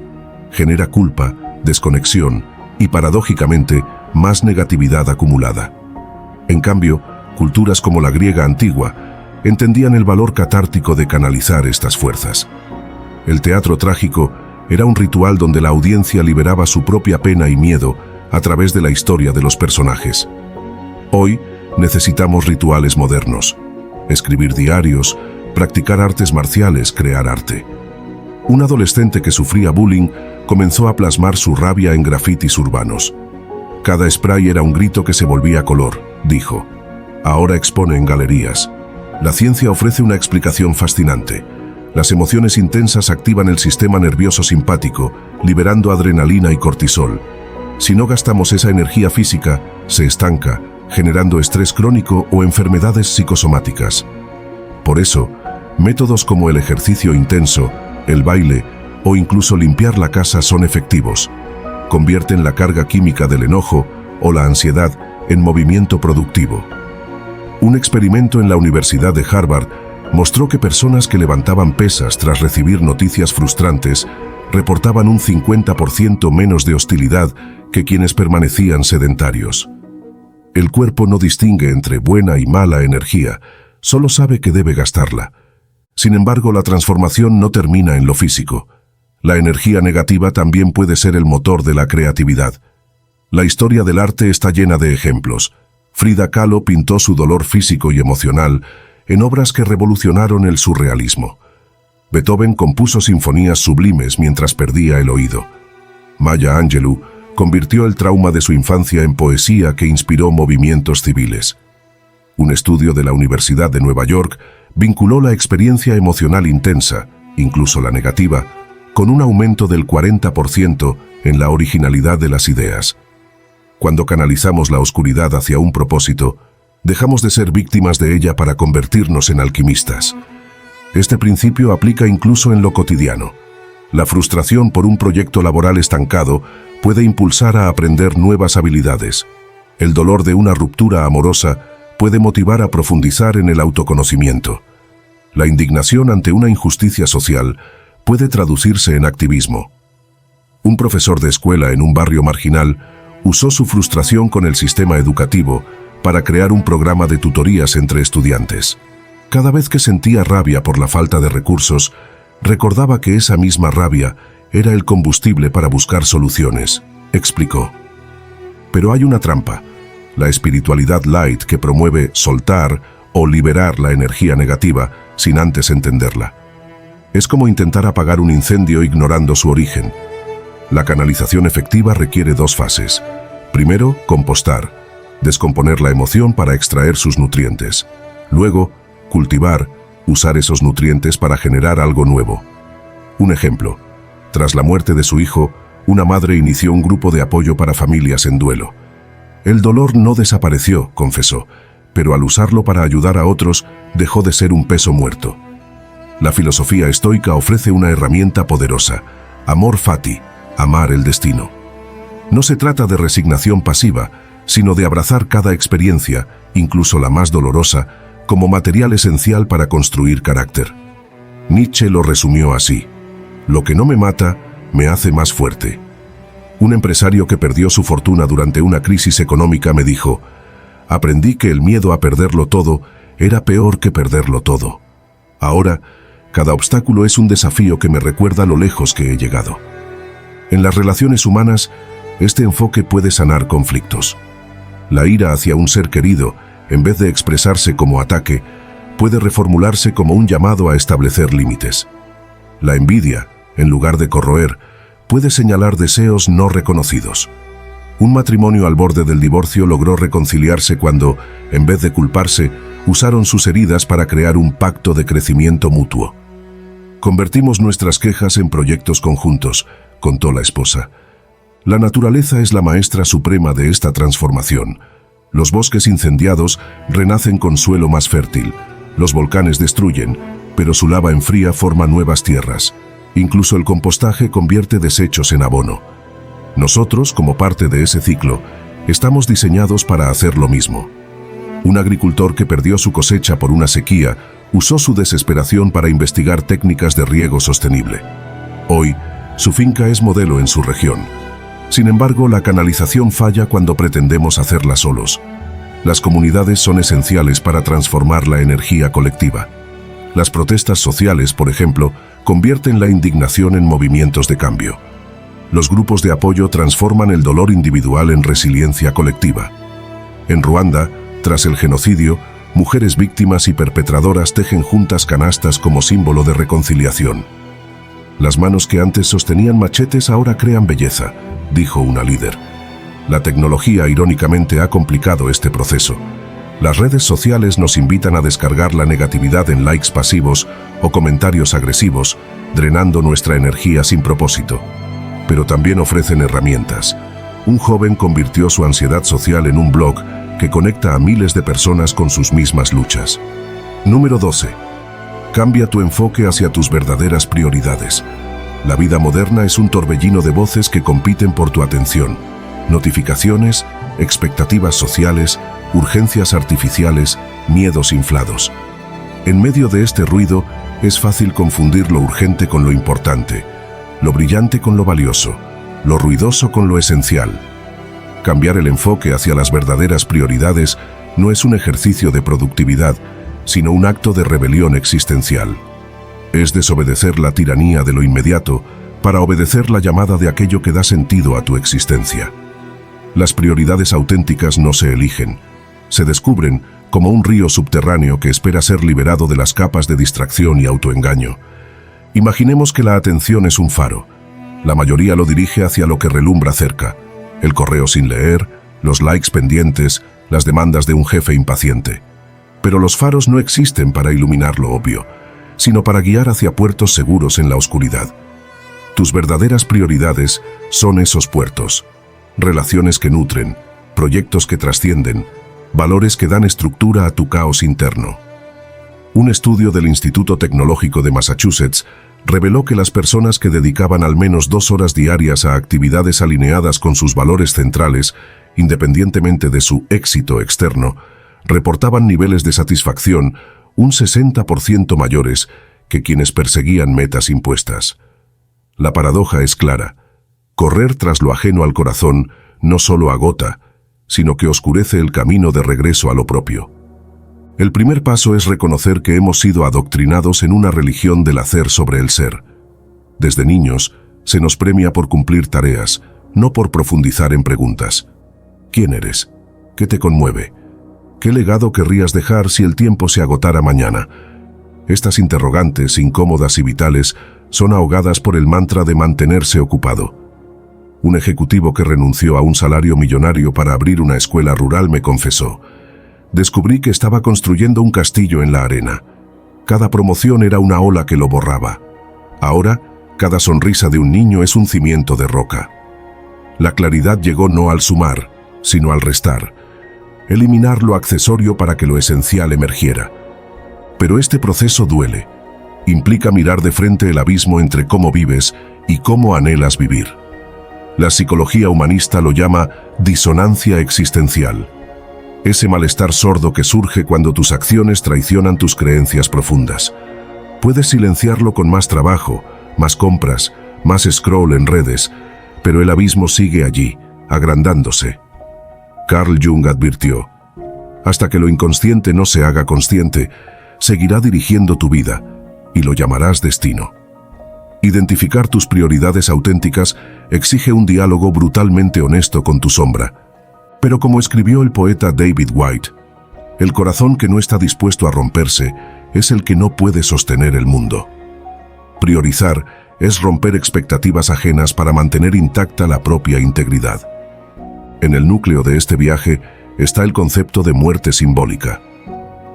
Genera culpa, desconexión y, paradójicamente, más negatividad acumulada. En cambio, culturas como la griega antigua entendían el valor catártico de canalizar estas fuerzas. El teatro trágico era un ritual donde la audiencia liberaba su propia pena y miedo a través de la historia de los personajes. Hoy necesitamos rituales modernos: escribir diarios, practicar artes marciales, crear arte. Un adolescente que sufría bullying comenzó a plasmar su rabia en grafitis urbanos. Cada spray era un grito que se volvía color, dijo. Ahora expone en galerías. La ciencia ofrece una explicación fascinante. Las emociones intensas activan el sistema nervioso simpático, liberando adrenalina y cortisol. Si no gastamos esa energía física, se estanca, generando estrés crónico o enfermedades psicosomáticas. Por eso, métodos como el ejercicio intenso, el baile o incluso limpiar la casa son efectivos. Convierten la carga química del enojo o la ansiedad en movimiento productivo. Un experimento en la Universidad de Harvard mostró que personas que levantaban pesas tras recibir noticias frustrantes reportaban un 50% menos de hostilidad que quienes permanecían sedentarios. El cuerpo no distingue entre buena y mala energía, solo sabe que debe gastarla. Sin embargo, la transformación no termina en lo físico. La energía negativa también puede ser el motor de la creatividad. La historia del arte está llena de ejemplos. Frida Kahlo pintó su dolor físico y emocional en obras que revolucionaron el surrealismo. Beethoven compuso sinfonías sublimes mientras perdía el oído. Maya Angelou convirtió el trauma de su infancia en poesía que inspiró movimientos civiles. Un estudio de la Universidad de Nueva York vinculó la experiencia emocional intensa, incluso la negativa, con un aumento del 40% en la originalidad de las ideas. Cuando canalizamos la oscuridad hacia un propósito, dejamos de ser víctimas de ella para convertirnos en alquimistas. Este principio aplica incluso en lo cotidiano. La frustración por un proyecto laboral estancado puede impulsar a aprender nuevas habilidades. El dolor de una ruptura amorosa puede motivar a profundizar en el autoconocimiento. La indignación ante una injusticia social puede traducirse en activismo. Un profesor de escuela en un barrio marginal usó su frustración con el sistema educativo para crear un programa de tutorías entre estudiantes. Cada vez que sentía rabia por la falta de recursos, recordaba que esa misma rabia era el combustible para buscar soluciones, explicó. Pero hay una trampa: la espiritualidad light, que promueve soltar o liberar la energía negativa sin antes entenderla. Es como intentar apagar un incendio ignorando su origen. La canalización efectiva requiere dos fases. Primero, compostar, descomponer la emoción para extraer sus nutrientes. Luego, cultivar, usar esos nutrientes para generar algo nuevo. Un ejemplo: tras la muerte de su hijo, una madre inició un grupo de apoyo para familias en duelo. El dolor no desapareció, confesó, pero al usarlo para ayudar a otros, dejó de ser un peso muerto. La filosofía estoica ofrece una herramienta poderosa: amor fati, amar el destino. No se trata de resignación pasiva, sino de abrazar cada experiencia, incluso la más dolorosa, como material esencial para construir carácter. Nietzsche lo resumió así: lo que no me mata, me hace más fuerte. Un empresario que perdió su fortuna durante una crisis económica me dijo: aprendí que el miedo a perderlo todo era peor que perderlo todo. Ahora, cada obstáculo es un desafío que me recuerda lo lejos que he llegado. En las relaciones humanas, este enfoque puede sanar conflictos. La ira hacia un ser querido, en vez de expresarse como ataque, puede reformularse como un llamado a establecer límites. La envidia, en lugar de corroer, puede señalar deseos no reconocidos. Un matrimonio al borde del divorcio logró reconciliarse cuando, en vez de culparse, Usaron sus heridas para crear un pacto de crecimiento mutuo. Convertimos nuestras quejas en proyectos conjuntos, contó la esposa. La naturaleza es la maestra suprema de esta transformación. Los bosques incendiados renacen con suelo más fértil. Los volcanes destruyen, pero su lava enfría forma nuevas tierras. Incluso el compostaje convierte desechos en abono. Nosotros, como parte de ese ciclo, estamos diseñados para hacer lo mismo. Un agricultor que perdió su cosecha por una sequía usó su desesperación para investigar técnicas de riego sostenible. Hoy, su finca es modelo en su región. Sin embargo, la canalización falla cuando pretendemos hacerla solos. Las comunidades son esenciales para transformar la energía colectiva. Las protestas sociales, por ejemplo, convierten la indignación en movimientos de cambio. Los grupos de apoyo transforman el dolor individual en resiliencia colectiva. En Ruanda, tras el genocidio, mujeres víctimas y perpetradoras tejen juntas canastas como símbolo de reconciliación. Las manos que antes sostenían machetes ahora crean belleza, dijo una líder. La tecnología, irónicamente, ha complicado este proceso. Las redes sociales nos invitan a descargar la negatividad en likes pasivos o comentarios agresivos, drenando nuestra energía sin propósito. Pero también ofrecen herramientas. Un joven convirtió su ansiedad social en un blog que conecta a miles de personas con sus mismas luchas. Número 12. Cambia tu enfoque hacia tus verdaderas prioridades. La vida moderna es un torbellino de voces que compiten por tu atención. Notificaciones, expectativas sociales, urgencias artificiales, miedos inflados. En medio de este ruido, es fácil confundir lo urgente con lo importante, lo brillante con lo valioso, lo ruidoso con lo esencial. Cambiar el enfoque hacia las verdaderas prioridades no es un ejercicio de productividad, sino un acto de rebelión existencial. Es desobedecer la tiranía de lo inmediato para obedecer la llamada de aquello que da sentido a tu existencia. Las prioridades auténticas no se eligen, se descubren como un río subterráneo que espera ser liberado de las capas de distracción y autoengaño. Imaginemos que la atención es un faro. La mayoría lo dirige hacia lo que relumbra cerca: el correo sin leer, los likes pendientes, las demandas de un jefe impaciente. Pero los faros no existen para iluminar lo obvio, sino para guiar hacia puertos seguros en la oscuridad. Tus verdaderas prioridades son esos puertos: relaciones que nutren, proyectos que trascienden, valores que dan estructura a tu caos interno. Un estudio del Instituto Tecnológico de Massachusetts reveló que las personas que dedicaban al menos 2 horas diarias a actividades alineadas con sus valores centrales, independientemente de su éxito externo, reportaban niveles de satisfacción un 60% mayores que quienes perseguían metas impuestas. La paradoja es clara: correr tras lo ajeno al corazón no solo agota, sino que oscurece el camino de regreso a lo propio. El primer paso es reconocer que hemos sido adoctrinados en una religión del hacer sobre el ser. Desde niños, se nos premia por cumplir tareas, no por profundizar en preguntas. ¿Quién eres? ¿Qué te conmueve? ¿Qué legado querrías dejar si el tiempo se agotara mañana? Estas interrogantes, incómodas y vitales, son ahogadas por el mantra de mantenerse ocupado. Un ejecutivo que renunció a un salario millonario para abrir una escuela rural me confesó: descubrí que estaba construyendo un castillo en la arena. Cada promoción era una ola que lo borraba. Ahora, cada sonrisa de un niño es un cimiento de roca. La claridad llegó no al sumar, sino al restar. Eliminar lo accesorio para que lo esencial emergiera. Pero este proceso duele. Implica mirar de frente el abismo entre cómo vives y cómo anhelas vivir. La psicología humanista lo llama disonancia existencial. Ese malestar sordo que surge cuando tus acciones traicionan tus creencias profundas. Puedes silenciarlo con más trabajo, más compras, más scroll en redes, pero el abismo sigue allí, agrandándose. Carl Jung advirtió: hasta que lo inconsciente no se haga consciente, seguirá dirigiendo tu vida, y lo llamarás destino. Identificar tus prioridades auténticas exige un diálogo brutalmente honesto con tu sombra. Pero como escribió el poeta David White, el corazón que no está dispuesto a romperse es el que no puede sostener el mundo. Priorizar es romper expectativas ajenas para mantener intacta la propia integridad. En el núcleo de este viaje está el concepto de muerte simbólica.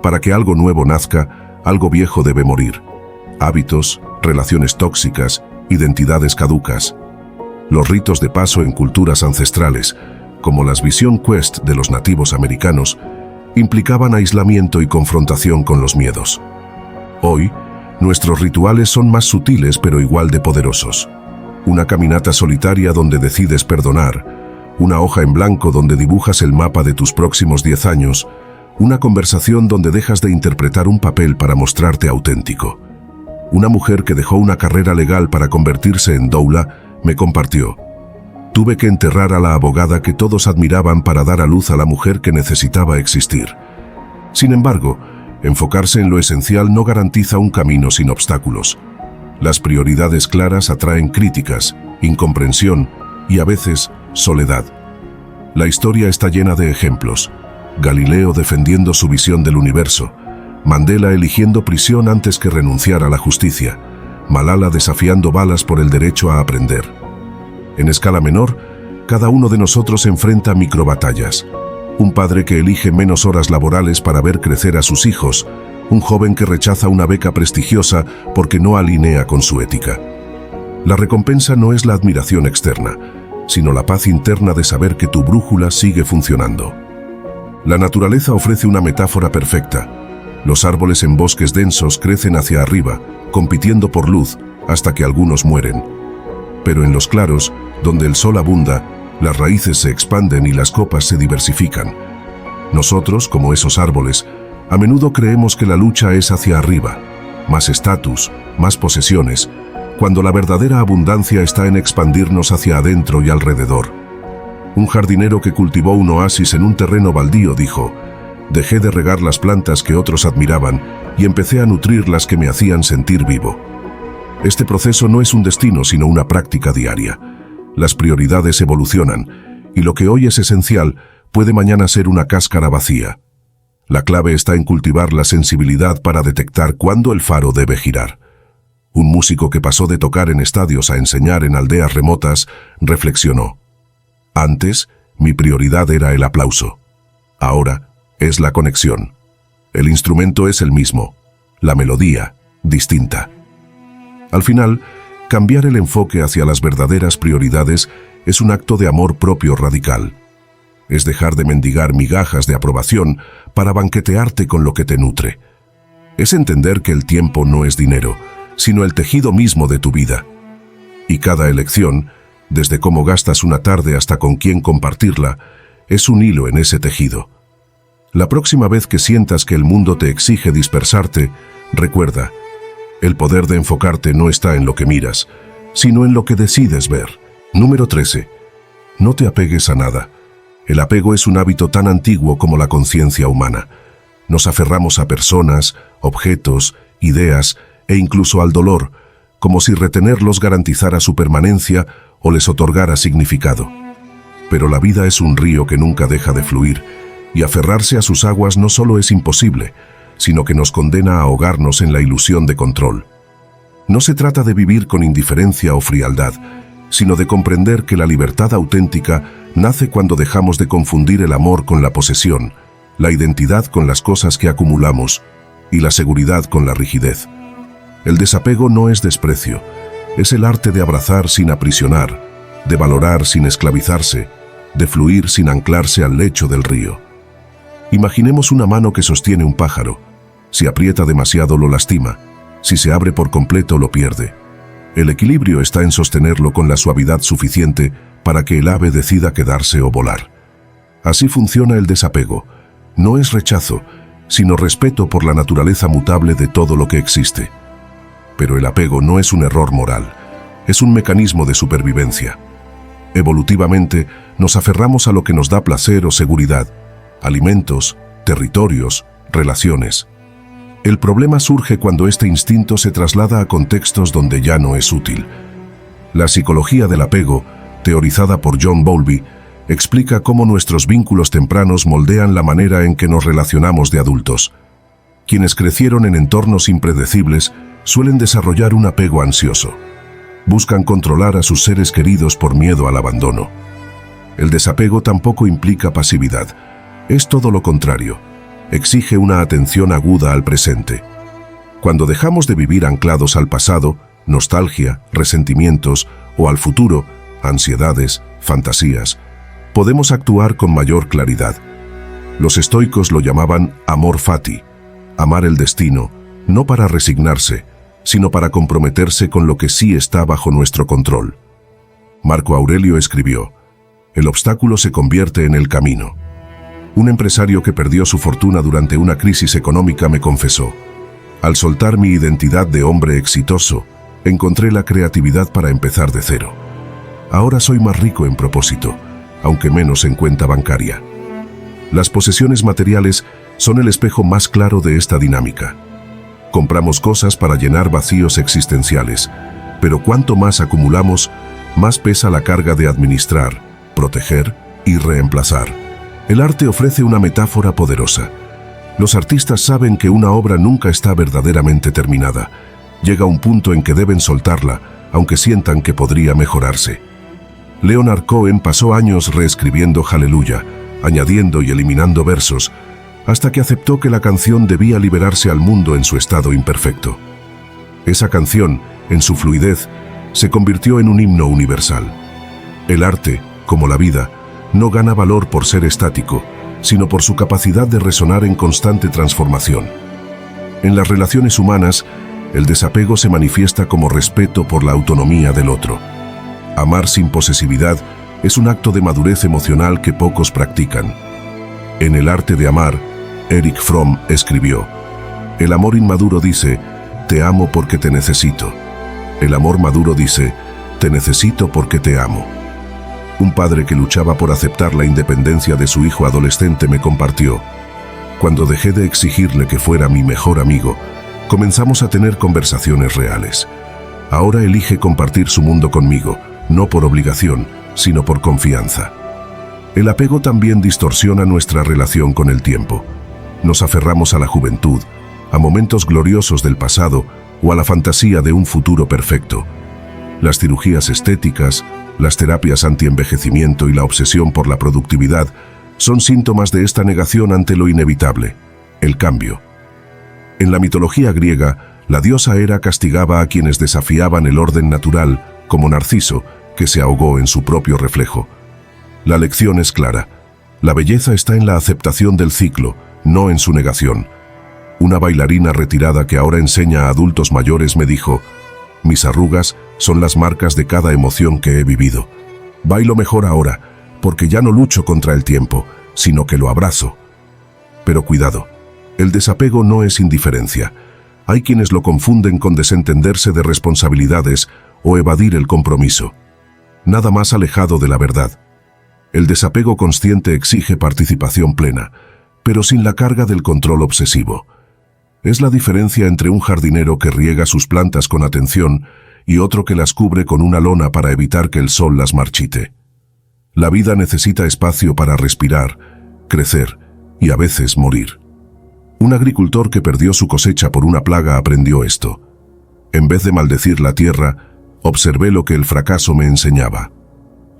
Para que algo nuevo nazca, algo viejo debe morir. Hábitos, relaciones tóxicas, identidades caducas. Los ritos de paso en culturas ancestrales, como las Vision Quest de los nativos americanos, implicaban aislamiento y confrontación con los miedos. Hoy, nuestros rituales son más sutiles pero igual de poderosos. Una caminata solitaria donde decides perdonar, una hoja en blanco donde dibujas el mapa de tus próximos 10 años, una conversación donde dejas de interpretar un papel para mostrarte auténtico. Una mujer que dejó una carrera legal para convertirse en doula me compartió: tuve que enterrar a la abogada que todos admiraban para dar a luz a la mujer que necesitaba existir. Sin embargo, enfocarse en lo esencial no garantiza un camino sin obstáculos. Las prioridades claras atraen críticas, incomprensión y a veces soledad. La historia está llena de ejemplos. Galileo defendiendo su visión del universo, Mandela eligiendo prisión antes que renunciar a la justicia, Malala desafiando balas por el derecho a aprender. En escala menor, cada uno de nosotros enfrenta microbatallas. Un padre que elige menos horas laborales para ver crecer a sus hijos, un joven que rechaza una beca prestigiosa porque no alinea con su ética. La recompensa no es la admiración externa, sino la paz interna de saber que tu brújula sigue funcionando. La naturaleza ofrece una metáfora perfecta. Los árboles en bosques densos crecen hacia arriba, compitiendo por luz, hasta que algunos mueren. Pero en los claros, donde el sol abunda, las raíces se expanden y las copas se diversifican. Nosotros, como esos árboles, a menudo creemos que la lucha es hacia arriba, más estatus, más posesiones, cuando la verdadera abundancia está en expandirnos hacia adentro y alrededor. Un jardinero que cultivó un oasis en un terreno baldío dijo: dejé de regar las plantas que otros admiraban y empecé a nutrir las que me hacían sentir vivo. Este proceso no es un destino, sino una práctica diaria. Las prioridades evolucionan, y lo que hoy es esencial puede mañana ser una cáscara vacía. La clave está en cultivar la sensibilidad para detectar cuándo el faro debe girar. Un músico que pasó de tocar en estadios a enseñar en aldeas remotas reflexionó: antes, mi prioridad era el aplauso. Ahora, es la conexión. El instrumento es el mismo, la melodía, distinta. Al final, cambiar el enfoque hacia las verdaderas prioridades es un acto de amor propio radical. Es dejar de mendigar migajas de aprobación para banquetearte con lo que te nutre. Es entender que el tiempo no es dinero, sino el tejido mismo de tu vida. Y cada elección, desde cómo gastas una tarde hasta con quién compartirla, es un hilo en ese tejido. La próxima vez que sientas que el mundo te exige dispersarte, recuerda: el poder de enfocarte no está en lo que miras, sino en lo que decides ver. Número 13. No te apegues a nada. El apego es un hábito tan antiguo como la conciencia humana. Nos aferramos a personas, objetos, ideas e incluso al dolor, como si retenerlos garantizara su permanencia o les otorgara significado. Pero la vida es un río que nunca deja de fluir, y aferrarse a sus aguas no solo es imposible, sino que nos condena a ahogarnos en la ilusión de control. No se trata de vivir con indiferencia o frialdad, sino de comprender que la libertad auténtica nace cuando dejamos de confundir el amor con la posesión, la identidad con las cosas que acumulamos y la seguridad con la rigidez. El desapego no es desprecio, es el arte de abrazar sin aprisionar, de valorar sin esclavizarse, de fluir sin anclarse al lecho del río. Imaginemos una mano que sostiene un pájaro. Si aprieta demasiado lo lastima, si se abre por completo lo pierde. El equilibrio está en sostenerlo con la suavidad suficiente para que el ave decida quedarse o volar. Así funciona el desapego. No es rechazo, sino respeto por la naturaleza mutable de todo lo que existe. Pero el apego no es un error moral, es un mecanismo de supervivencia. Evolutivamente, nos aferramos a lo que nos da placer o seguridad, alimentos, territorios, relaciones. El problema surge cuando este instinto se traslada a contextos donde ya no es útil. La psicología del apego, teorizada por John Bowlby, explica cómo nuestros vínculos tempranos moldean la manera en que nos relacionamos de adultos. Quienes crecieron en entornos impredecibles suelen desarrollar un apego ansioso. Buscan controlar a sus seres queridos por miedo al abandono. El desapego tampoco implica pasividad. Es todo lo contrario. exige una atención aguda al presente. Cuando dejamos de vivir anclados al pasado, nostalgia, resentimientos, o al futuro, ansiedades, fantasías, podemos actuar con mayor claridad. Los estoicos lo llamaban amor fati, amar el destino, no para resignarse, sino para comprometerse con lo que sí está bajo nuestro control. Marco Aurelio escribió: el obstáculo se convierte en el camino. Un empresario que perdió su fortuna durante una crisis económica me confesó: al soltar mi identidad de hombre exitoso, encontré la creatividad para empezar de cero. Ahora soy más rico en propósito, aunque menos en cuenta bancaria. Las posesiones materiales son el espejo más claro de esta dinámica. Compramos cosas para llenar vacíos existenciales, pero cuanto más acumulamos, más pesa la carga de administrar, proteger y reemplazar. El arte ofrece una metáfora poderosa. Los artistas saben que una obra nunca está verdaderamente terminada. Llega un punto en que deben soltarla, aunque sientan que podría mejorarse. Leonard Cohen pasó años reescribiendo Hallelujah, añadiendo y eliminando versos, hasta que aceptó que la canción debía liberarse al mundo en su estado imperfecto. Esa canción, en su fluidez, se convirtió en un himno universal. El arte, como la vida, no gana valor por ser estático, sino por su capacidad de resonar en constante transformación. En las relaciones humanas, el desapego se manifiesta como respeto por la autonomía del otro. Amar sin posesividad es un acto de madurez emocional que pocos practican. En El arte de amar, Erich Fromm escribió: el amor inmaduro dice, te amo porque te necesito. El amor maduro dice, te necesito porque te amo. Un padre que luchaba por aceptar la independencia de su hijo adolescente me compartió: cuando dejé de exigirle que fuera mi mejor amigo, comenzamos a tener conversaciones reales. Ahora elige compartir su mundo conmigo, no por obligación, sino por confianza. El apego también distorsiona nuestra relación con el tiempo. Nos aferramos a la juventud, a momentos gloriosos del pasado o a la fantasía de un futuro perfecto. Las cirugías estéticas, las terapias antienvejecimiento y la obsesión por la productividad son síntomas de esta negación ante lo inevitable, el cambio. En la mitología griega, la diosa Hera castigaba a quienes desafiaban el orden natural, como Narciso, que se ahogó en su propio reflejo. La lección es clara: la belleza está en la aceptación del ciclo, no en su negación. Una bailarina retirada que ahora enseña a adultos mayores me dijo: mis arrugas son las marcas de cada emoción que he vivido. Bailo mejor ahora, porque ya no lucho contra el tiempo, sino que lo abrazo. Pero cuidado, el desapego no es indiferencia. Hay quienes lo confunden con desentenderse de responsabilidades o evadir el compromiso. Nada más alejado de la verdad. El desapego consciente exige participación plena, pero sin la carga del control obsesivo. Es la diferencia entre un jardinero que riega sus plantas con atención y otro que las cubre con una lona para evitar que el sol las marchite. La vida necesita espacio para respirar, crecer y a veces morir. Un agricultor que perdió su cosecha por una plaga aprendió esto. En vez de maldecir la tierra, observé lo que el fracaso me enseñaba.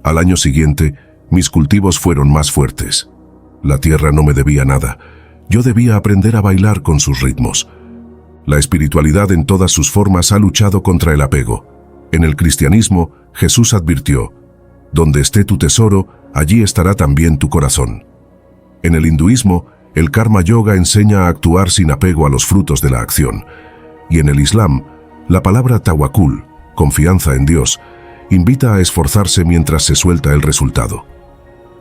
Al año siguiente, mis cultivos fueron más fuertes. La tierra no me debía nada. Yo debía aprender a bailar con sus ritmos. La espiritualidad en todas sus formas ha luchado contra el apego. En el cristianismo, Jesús advirtió: donde esté tu tesoro, allí estará también tu corazón. En el hinduismo, el karma yoga enseña a actuar sin apego a los frutos de la acción. Y en el Islam, la palabra tawakkul, confianza en Dios, invita a esforzarse mientras se suelta el resultado.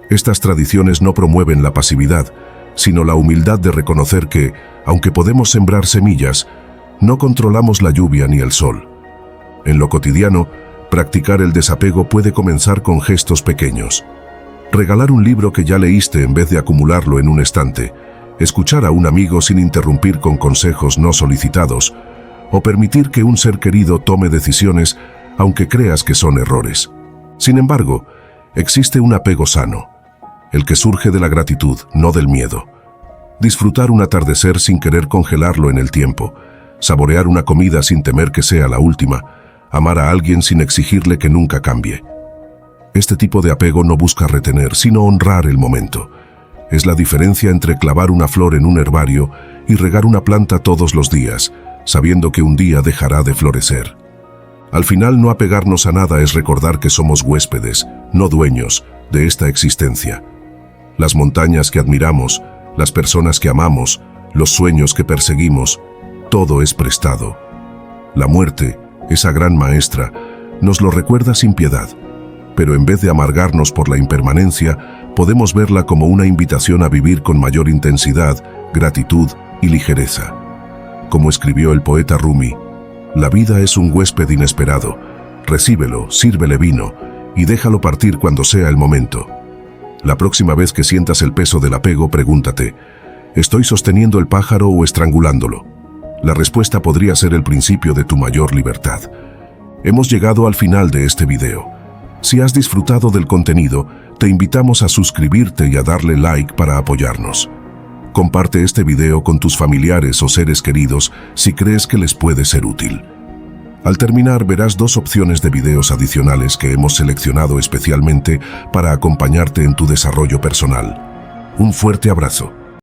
Estas tradiciones no promueven la pasividad, sino la humildad de reconocer que, aunque podemos sembrar semillas, no controlamos la lluvia ni el sol. En lo cotidiano, practicar el desapego puede comenzar con gestos pequeños. Regalar un libro que ya leíste en vez de acumularlo en un estante, escuchar a un amigo sin interrumpir con consejos no solicitados, o permitir que un ser querido tome decisiones aunque creas que son errores. Sin embargo, existe un apego sano, el que surge de la gratitud, no del miedo. Disfrutar un atardecer sin querer congelarlo en el tiempo, saborear una comida sin temer que sea la última, amar a alguien sin exigirle que nunca cambie. Este tipo de apego no busca retener, sino honrar el momento. Es la diferencia entre clavar una flor en un herbario y regar una planta todos los días, sabiendo que un día dejará de florecer. Al final, no apegarnos a nada es recordar que somos huéspedes, no dueños, de esta existencia. Las montañas que admiramos, las personas que amamos, los sueños que perseguimos, todo es prestado. La muerte, esa gran maestra, nos lo recuerda sin piedad, pero en vez de amargarnos por la impermanencia, podemos verla como una invitación a vivir con mayor intensidad, gratitud y ligereza. Como escribió el poeta Rumi, la vida es un huésped inesperado, recíbelo, sírvele vino y déjalo partir cuando sea el momento. La próxima vez que sientas el peso del apego, pregúntate, ¿estoy sosteniendo el pájaro o estrangulándolo? La respuesta podría ser el principio de tu mayor libertad. Hemos llegado al final de este video. Si has disfrutado del contenido, te invitamos a suscribirte y a darle like para apoyarnos. Comparte este video con tus familiares o seres queridos si crees que les puede ser útil. Al terminar, verás 2 opciones de videos adicionales que hemos seleccionado especialmente para acompañarte en tu desarrollo personal. Un fuerte abrazo.